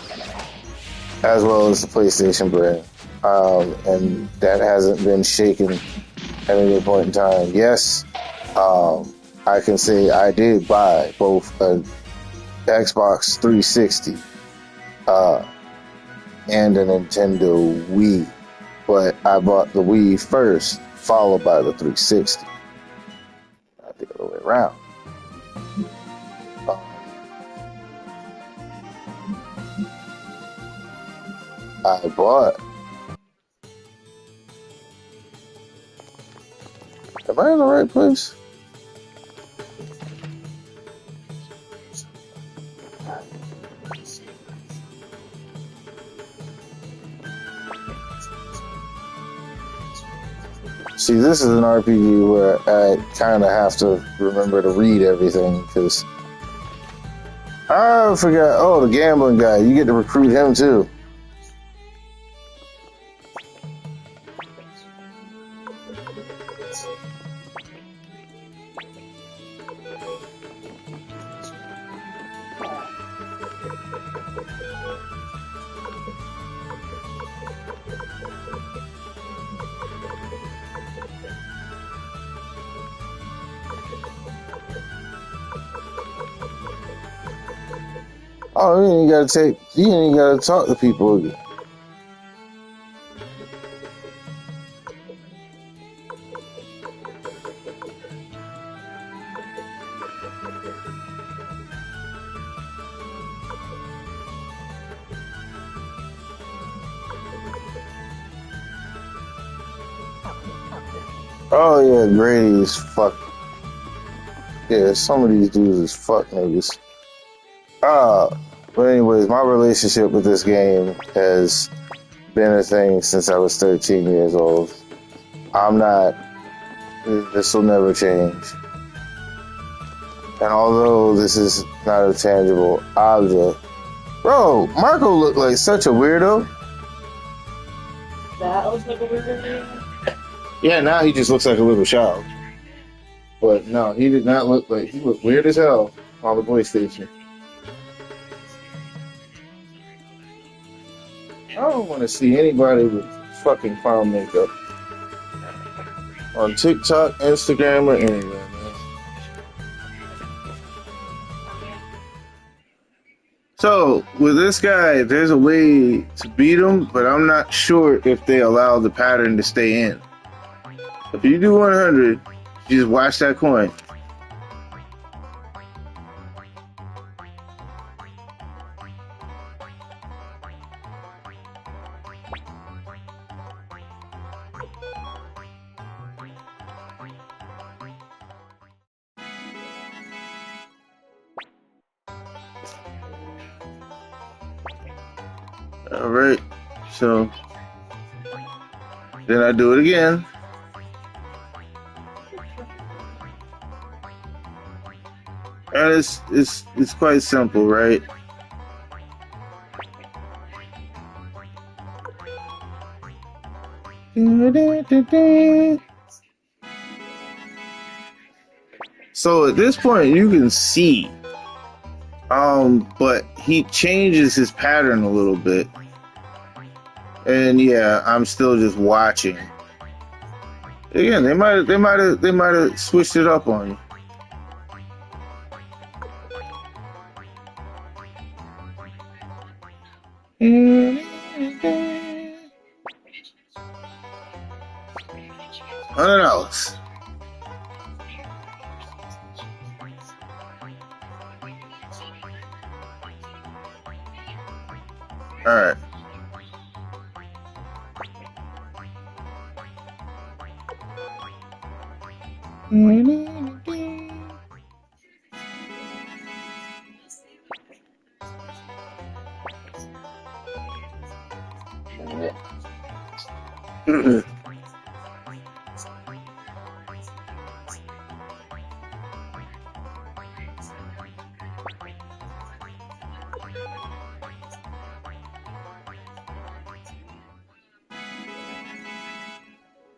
as well as the PlayStation brand, and that hasn't been shaken at any point in time. Yes, I can say I did buy both a Xbox 360 and a Nintendo Wii, but I bought the Wii first, followed by the 360. Not the other way around. I bought. Am I in the right place? See, this is an RPG where I kind of have to remember to read everything, because I forgot. Oh, the gambling guy. You get to recruit him too. Oh, you ain't gotta talk to people again. Oh yeah, Grady is fuck. Yeah, some of these dudes is fuck niggas. But anyways, my relationship with this game has been a thing since I was 13 years old. I'm not. This will never change. And although this is not a tangible object, bro, Marco looked like such a weirdo. That looks like a weird. Yeah, now he just looks like a little child. But no, he did not look like, he looked weird as hell on the PlayStation. I don't want to see anybody with fucking clown makeup on TikTok, Instagram, or anywhere, man. So, with this guy, there's a way to beat him, but I'm not sure if they allow the pattern to stay in. If you do 100, you just watch that coin. Alright, so then I do it again. And it's quite simple, right? So at this point you can see, but he changes his pattern a little bit. And yeah, I'm still just watching. Again, they might have switched it up on you. $100. All right.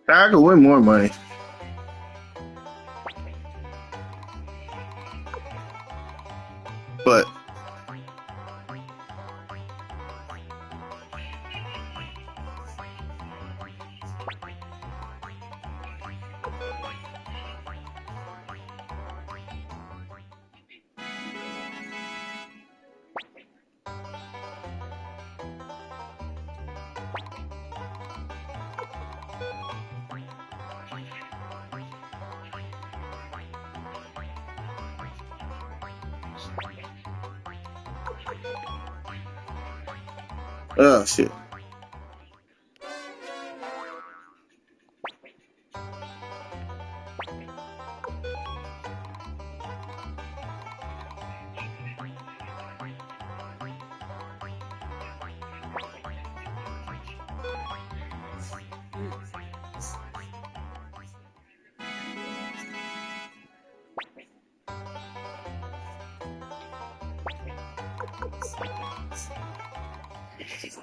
I could win more money. But oh shit.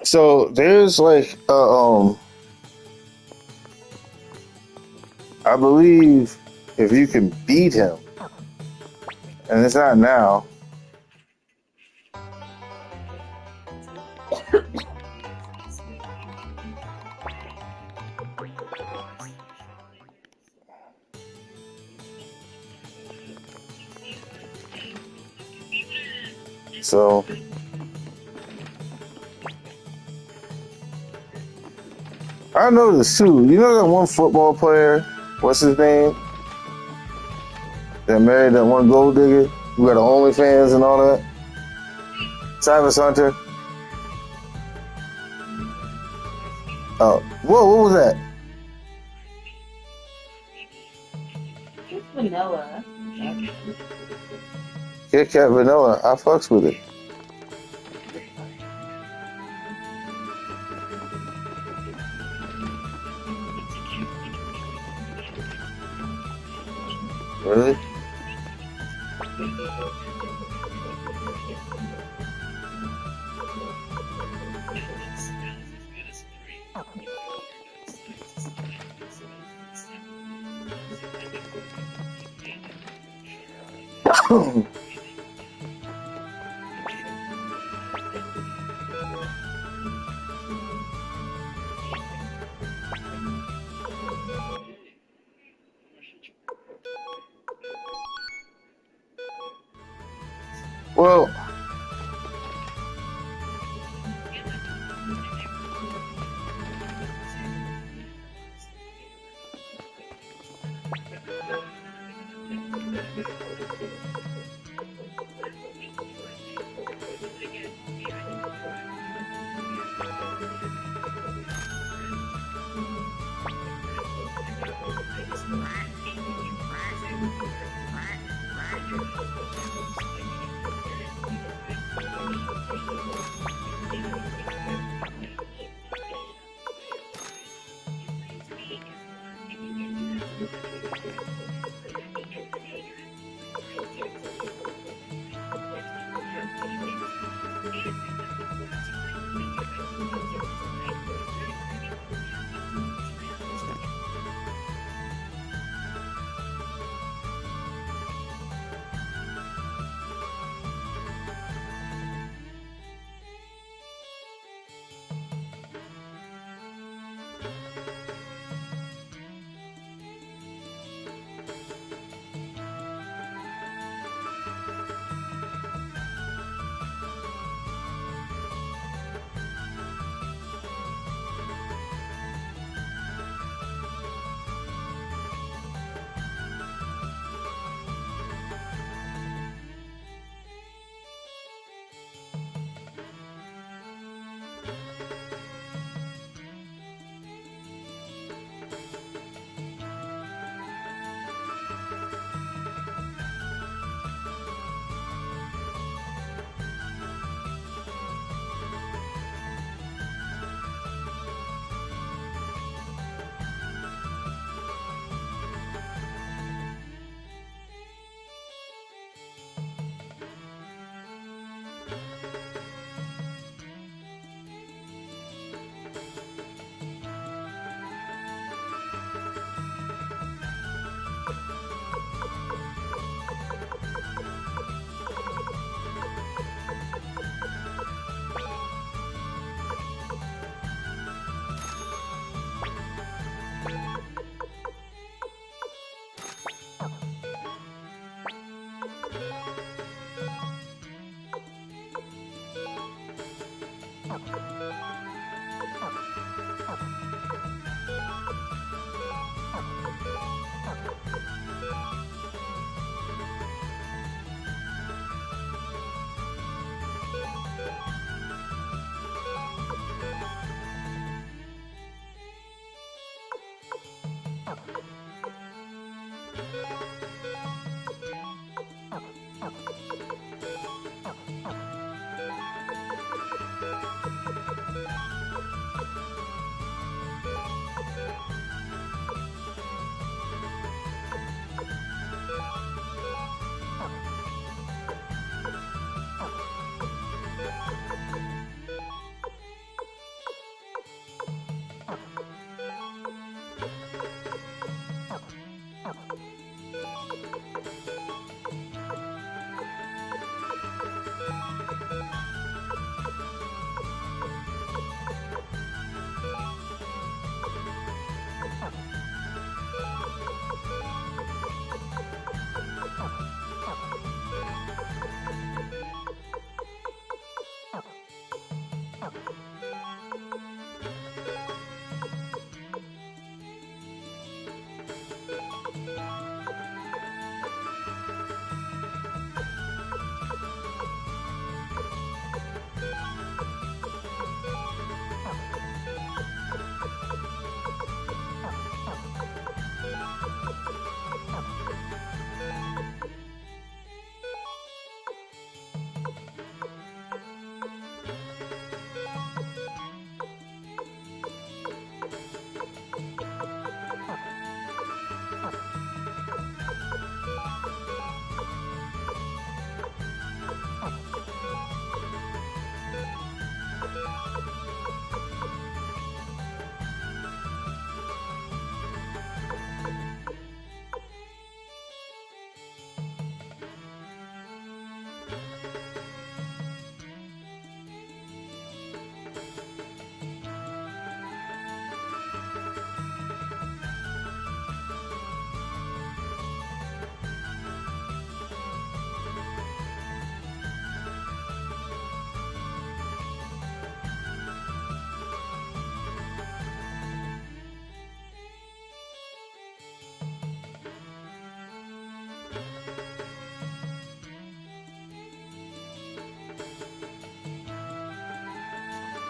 So there's like I believe if you can beat him, and it's not now. So I know this too. You know that one football player? What's his name? That married that one gold digger who got OnlyFans and all that? Travis Hunter. Oh, whoa! What was that? It's vanilla. Kit Kat Vanilla. I fucks with it. Well,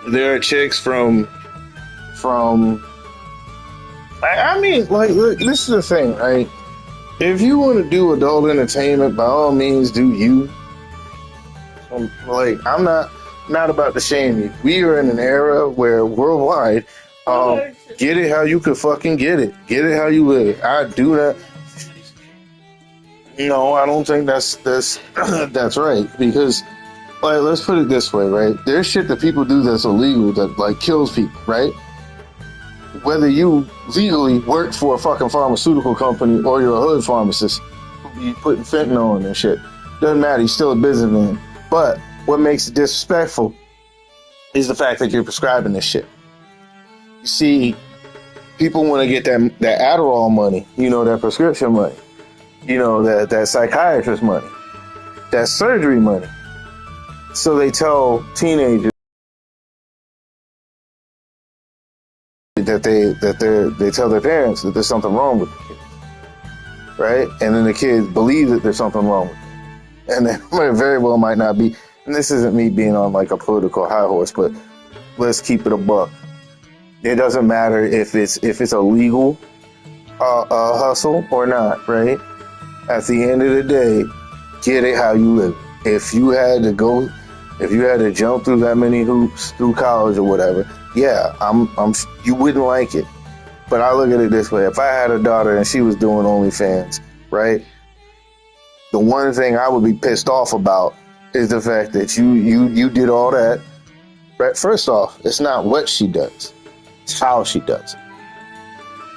There are chicks from I mean, like, look, this is the thing, right? If you want to do adult entertainment, by all means, do you. Like, I'm not about to shame you. We are in an era where worldwide, get it how you could fucking get it. Get it how you live it. I do not. No, I don't think that's that's right because, like, let's put it this way, right? There's shit that people do that's illegal that like kills people, right? Whether you legally work for a fucking pharmaceutical company or you're a hood pharmacist who be putting fentanyl in and shit, doesn't matter. You're still a businessman. But what makes it disrespectful is the fact that you're prescribing this shit. You see, people want to get that Adderall money, that prescription money, that psychiatrist money, that surgery money. So they tell teenagers that they tell their parents that there's something wrong with the kids, right? And then the kids believe that there's something wrong with them, and then it very well might not be. And this isn't me being on like a political high horse, but let's keep it a buck. It doesn't matter if it's a legal hustle or not, right? At the end of the day, get it how you live. If you had to jump through that many hoops through college or whatever, yeah, you wouldn't like it. But I look at it this way: if I had a daughter and she was doing OnlyFans, right? The one thing I would be pissed off about is the fact that you did all that. Right? First off, it's not what she does; it's how she does it.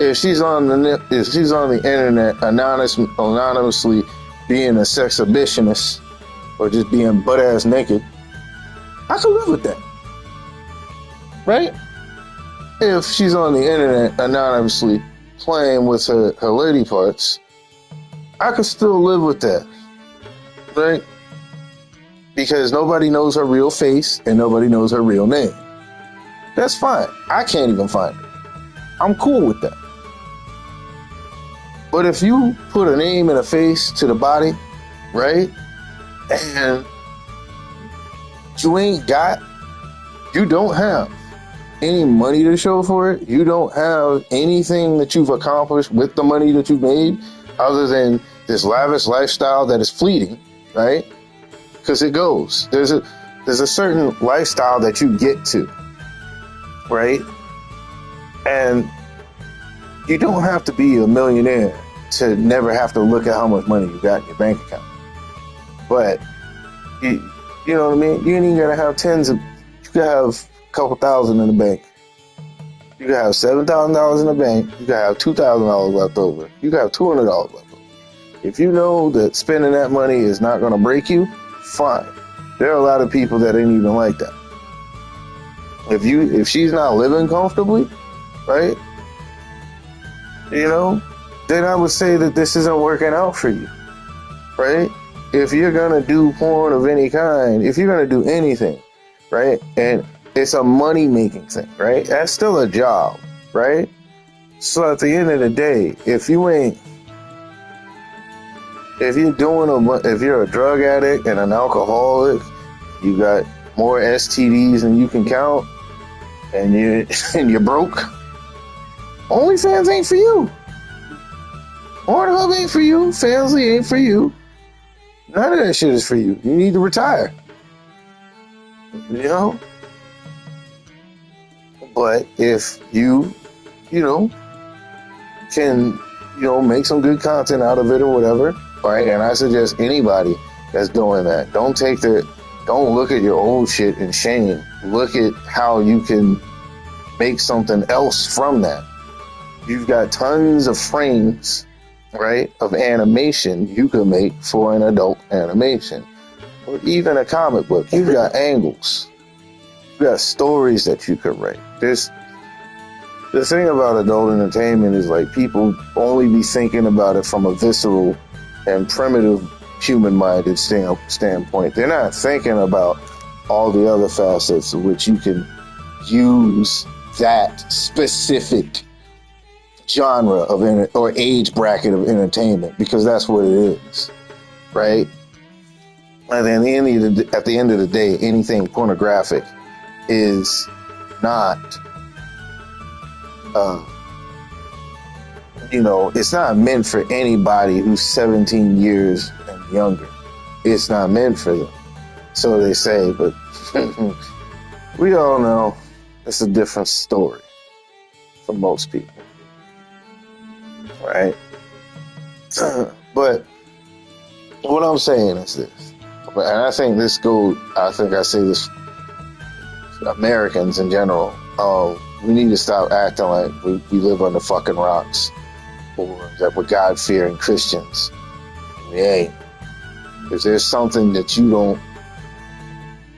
If she's on the internet anonymously being a sex exhibitionist or just being butt ass naked, I can live with that, right? If she's on the internet anonymously playing with her lady parts, I could still live with that, right? Because nobody knows her real face and nobody knows her real name. That's fine. I can't even find it. I'm cool with that. But if you put a name and a face to the body, right, and you don't have any money to show for it, you don't have anything that you've accomplished with the money that you've made other than this lavish lifestyle that is fleeting, right? Because it goes. There's a certain lifestyle that you get to, right? And you don't have to be a millionaire to never have to look at how much money you got in your bank account. But you know what I mean? You ain't even gotta have you could have a couple thousand in the bank. You could have $7,000 in the bank. You could have $2,000 left over. You could have $200 left over. If you know that spending that money is not gonna break you, fine. There are a lot of people that ain't even like that. If she's not living comfortably, right? Then I would say that this isn't working out for you, right? If you're gonna do porn of any kind, if you're gonna do anything, right, and it's a money-making thing, right, that's still a job, right? So at the end of the day, if you're a drug addict and an alcoholic, you got more STDs than you can count, and you're broke, OnlyFans ain't for you. Pornhub ain't for you. Fansly ain't for you. None of that shit is for you. You need to retire. But if you can, make some good content out of it or whatever, right? And I suggest anybody that's doing that, don't look at your old shit in shame. Look at how you can make something else from that. You've got tons of frames, right, of animation you can make for an adult animation. Or even a comic book. You've got angles. You've got stories that you could write. The thing about adult entertainment is like people only be thinking about it from a visceral and primitive human-minded standpoint. They're not thinking about all the other facets of which you can use that specific genre of or age bracket of entertainment, because that's what it is, right? And then at the end of the day, anything pornographic is not, it's not meant for anybody who's 17 years and younger. It's not meant for them. So they say, but we all know it's a different story for most people, right? But what I'm saying is this, and I think I say this to Americans in general, we need to stop acting like we live under fucking rocks, or that we're God-fearing Christians. We ain't. If there's something that you don't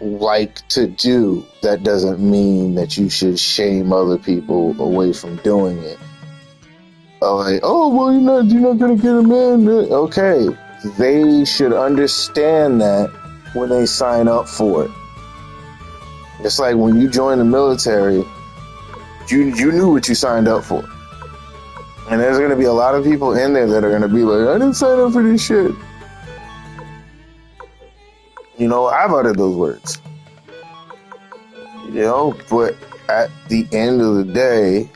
like to do, that doesn't mean that you should shame other people away from doing it. Like, oh, well, you're not gonna get them in. Okay, they should understand that when they sign up for it. It's like when you join the military, you knew what you signed up for. And there's gonna be a lot of people in there that are gonna be like, I didn't sign up for this shit. I've uttered those words. But at the end of the day,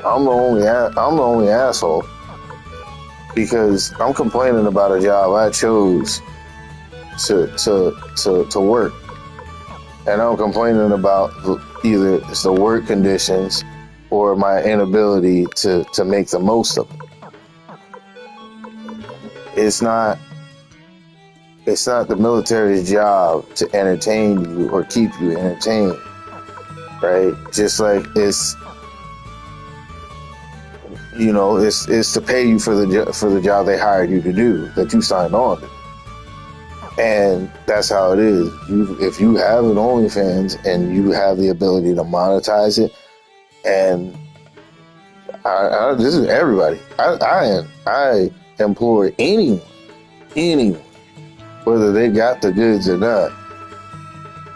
I'm the only asshole because I'm complaining about a job I chose to work, and I'm complaining about either it's the work conditions or my inability to make the most of it. It's not the military's job to entertain you or keep you entertained, right? Just like it's to pay you for the job they hired you to do, that you signed on to. And that's how it is. If you have an OnlyFans and you have the ability to monetize it, and this is everybody. I implore anyone, whether they got the goods or not,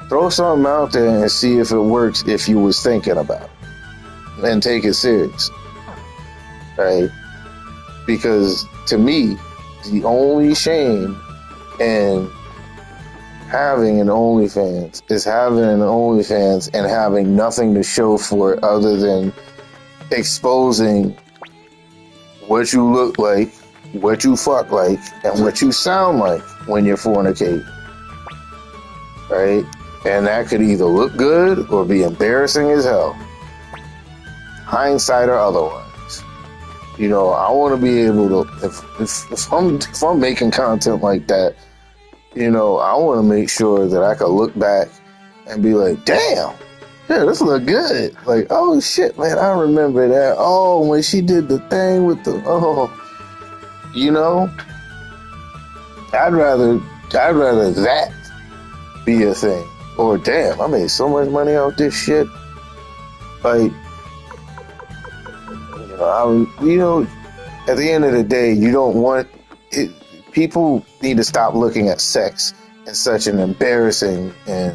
throw something out there and see if it works. If you was thinking about it, and take it serious, right? Because to me, the only shame in having an OnlyFans is having an OnlyFans and having nothing to show for it other than exposing what you look like, what you fuck like, and what you sound like when you're fornicating, right? And that could either look good or be embarrassing as hell, hindsight or otherwise. I want to be able to, if I'm making content like that, I want to make sure that I can look back and be like, damn, yeah, this look good. Like, oh shit, man, I remember that. Oh, when she did the thing with the, I'd rather that be a thing. Or damn, I made so much money off this shit. Like, at the end of the day, you don't want it. People need to stop looking at sex in such an embarrassing and,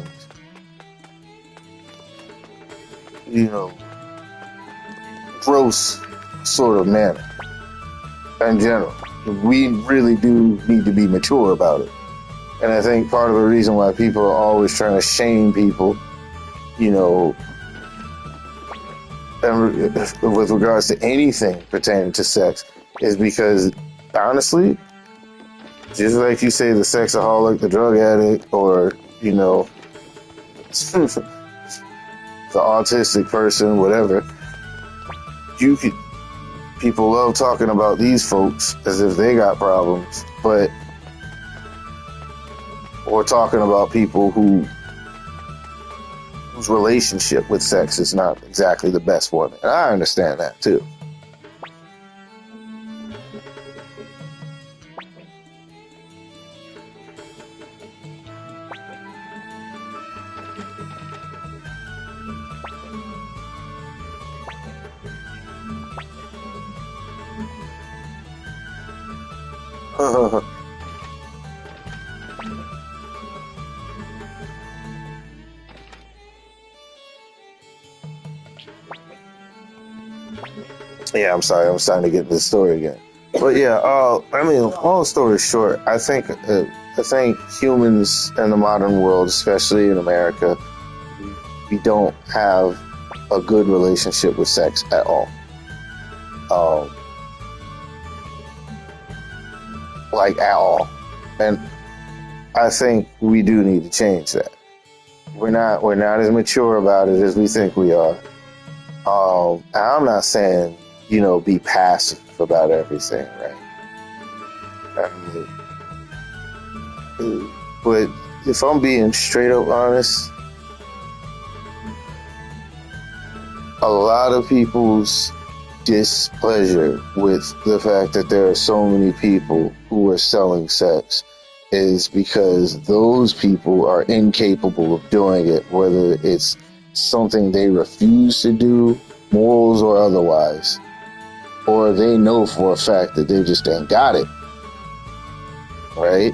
gross sort of manner. In general, we really do need to be mature about it. And I think part of the reason why people are always trying to shame people, and with regards to anything pertaining to sex, is because, honestly, just like you say, the sexaholic, the drug addict, or, the autistic person, whatever, people love talking about these folks as if they got problems, or talking about people whose relationship with sex is not exactly the best one. And I understand that too. Yeah, I'm sorry. I'm starting to get this story again. But yeah, long story short, I think I think humans in the modern world, especially in America, we don't have a good relationship with sex at all. Um, like at all. And I think we do need to change that. We're not as mature about it as we think we are. I'm not saying, be passive about everything, right? I mean, but if I'm being straight up honest, a lot of people's displeasure with the fact that there are so many people who are selling sex is because those people are incapable of doing it, whether it's something they refuse to do, morals or otherwise, or they know for a fact that they just ain't got it, right?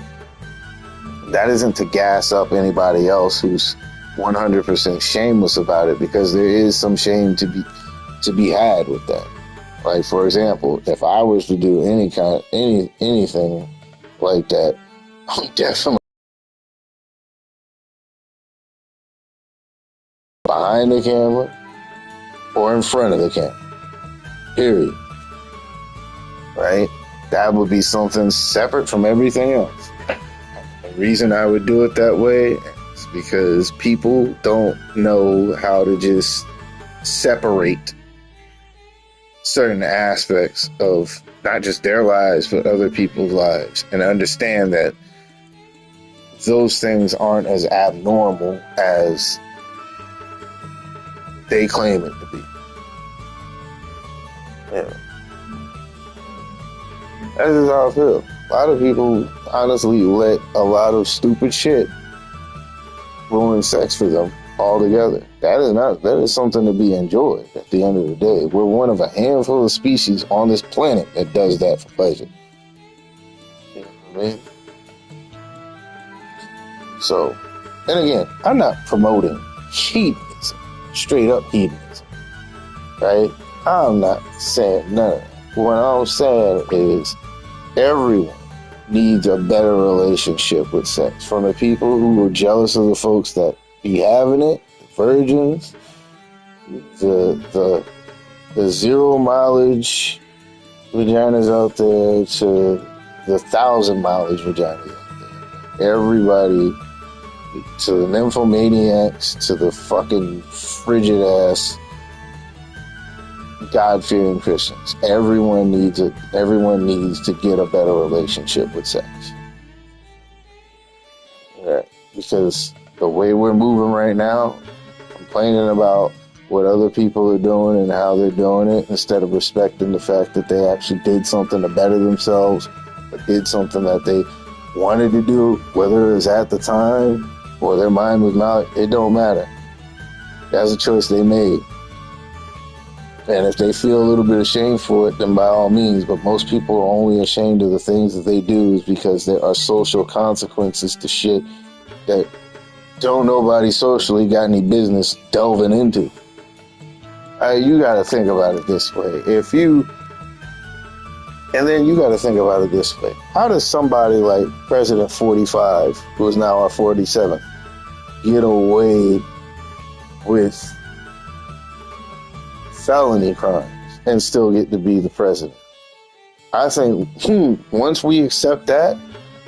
That isn't to gas up anybody else who's 100% shameless about it, because there is some shame to be had with that. Like, for example, if I was to do anything like that, I'm definitely behind the camera or in front of the camera. Period. Right? That would be something separate from everything else. The reason I would do it that way is because people don't know how to just separate certain aspects of not just their lives, but other people's lives, and understand that those things aren't as abnormal as they claim it to be. Yeah. That is how I feel. A lot of people honestly let a lot of stupid shit ruin sex for them altogether. That is something to be enjoyed at the end of the day. We're one of a handful of species on this planet that does that for pleasure. You know what I mean? So, and again, I'm not promoting hedonism, straight up hedonism, right? I'm not saying none of that. What I'm saying is everyone needs a better relationship with sex. From the people who are jealous of the folks that be having it, the virgins, the zero mileage vaginas out there, to the 1,000 mileage vaginas out there. Everybody, to the nymphomaniacs, to the fucking frigid ass God-fearing Christians. Everyone needs to get a better relationship with sex. Right. Because the way we're moving right now, complaining about what other people are doing and how they're doing it, instead of respecting the fact that they actually did something to better themselves, or did something that they wanted to do, whether it was at the time or their mind was not, it don't matter. That's a choice they made. And if they feel a little bit ashamed for it, then by all means. But most people are only ashamed of the things that they do is because there are social consequences to shit that don't nobody socially got any business delving into. You got to think about it this way. And then you got to think about it this way. How does somebody like President 45, who is now our 47th, get away with felony crimes and still get to be the president? I think once we accept that,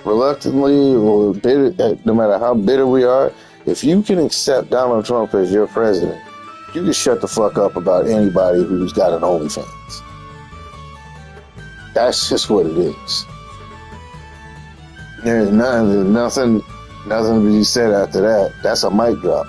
reluctantly or bitter, no matter how bitter we are, if you can accept Donald Trump as your president, you can shut the fuck up about anybody who's got an OnlyFans. That's just what it is. There's nothing to be said after that. That's a mic drop.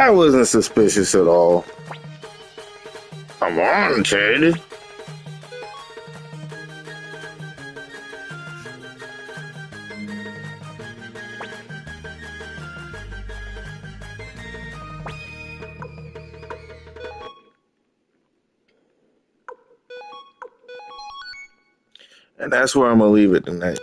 That wasn't suspicious at all. Come on, kid. And that's where I'm gonna leave it tonight.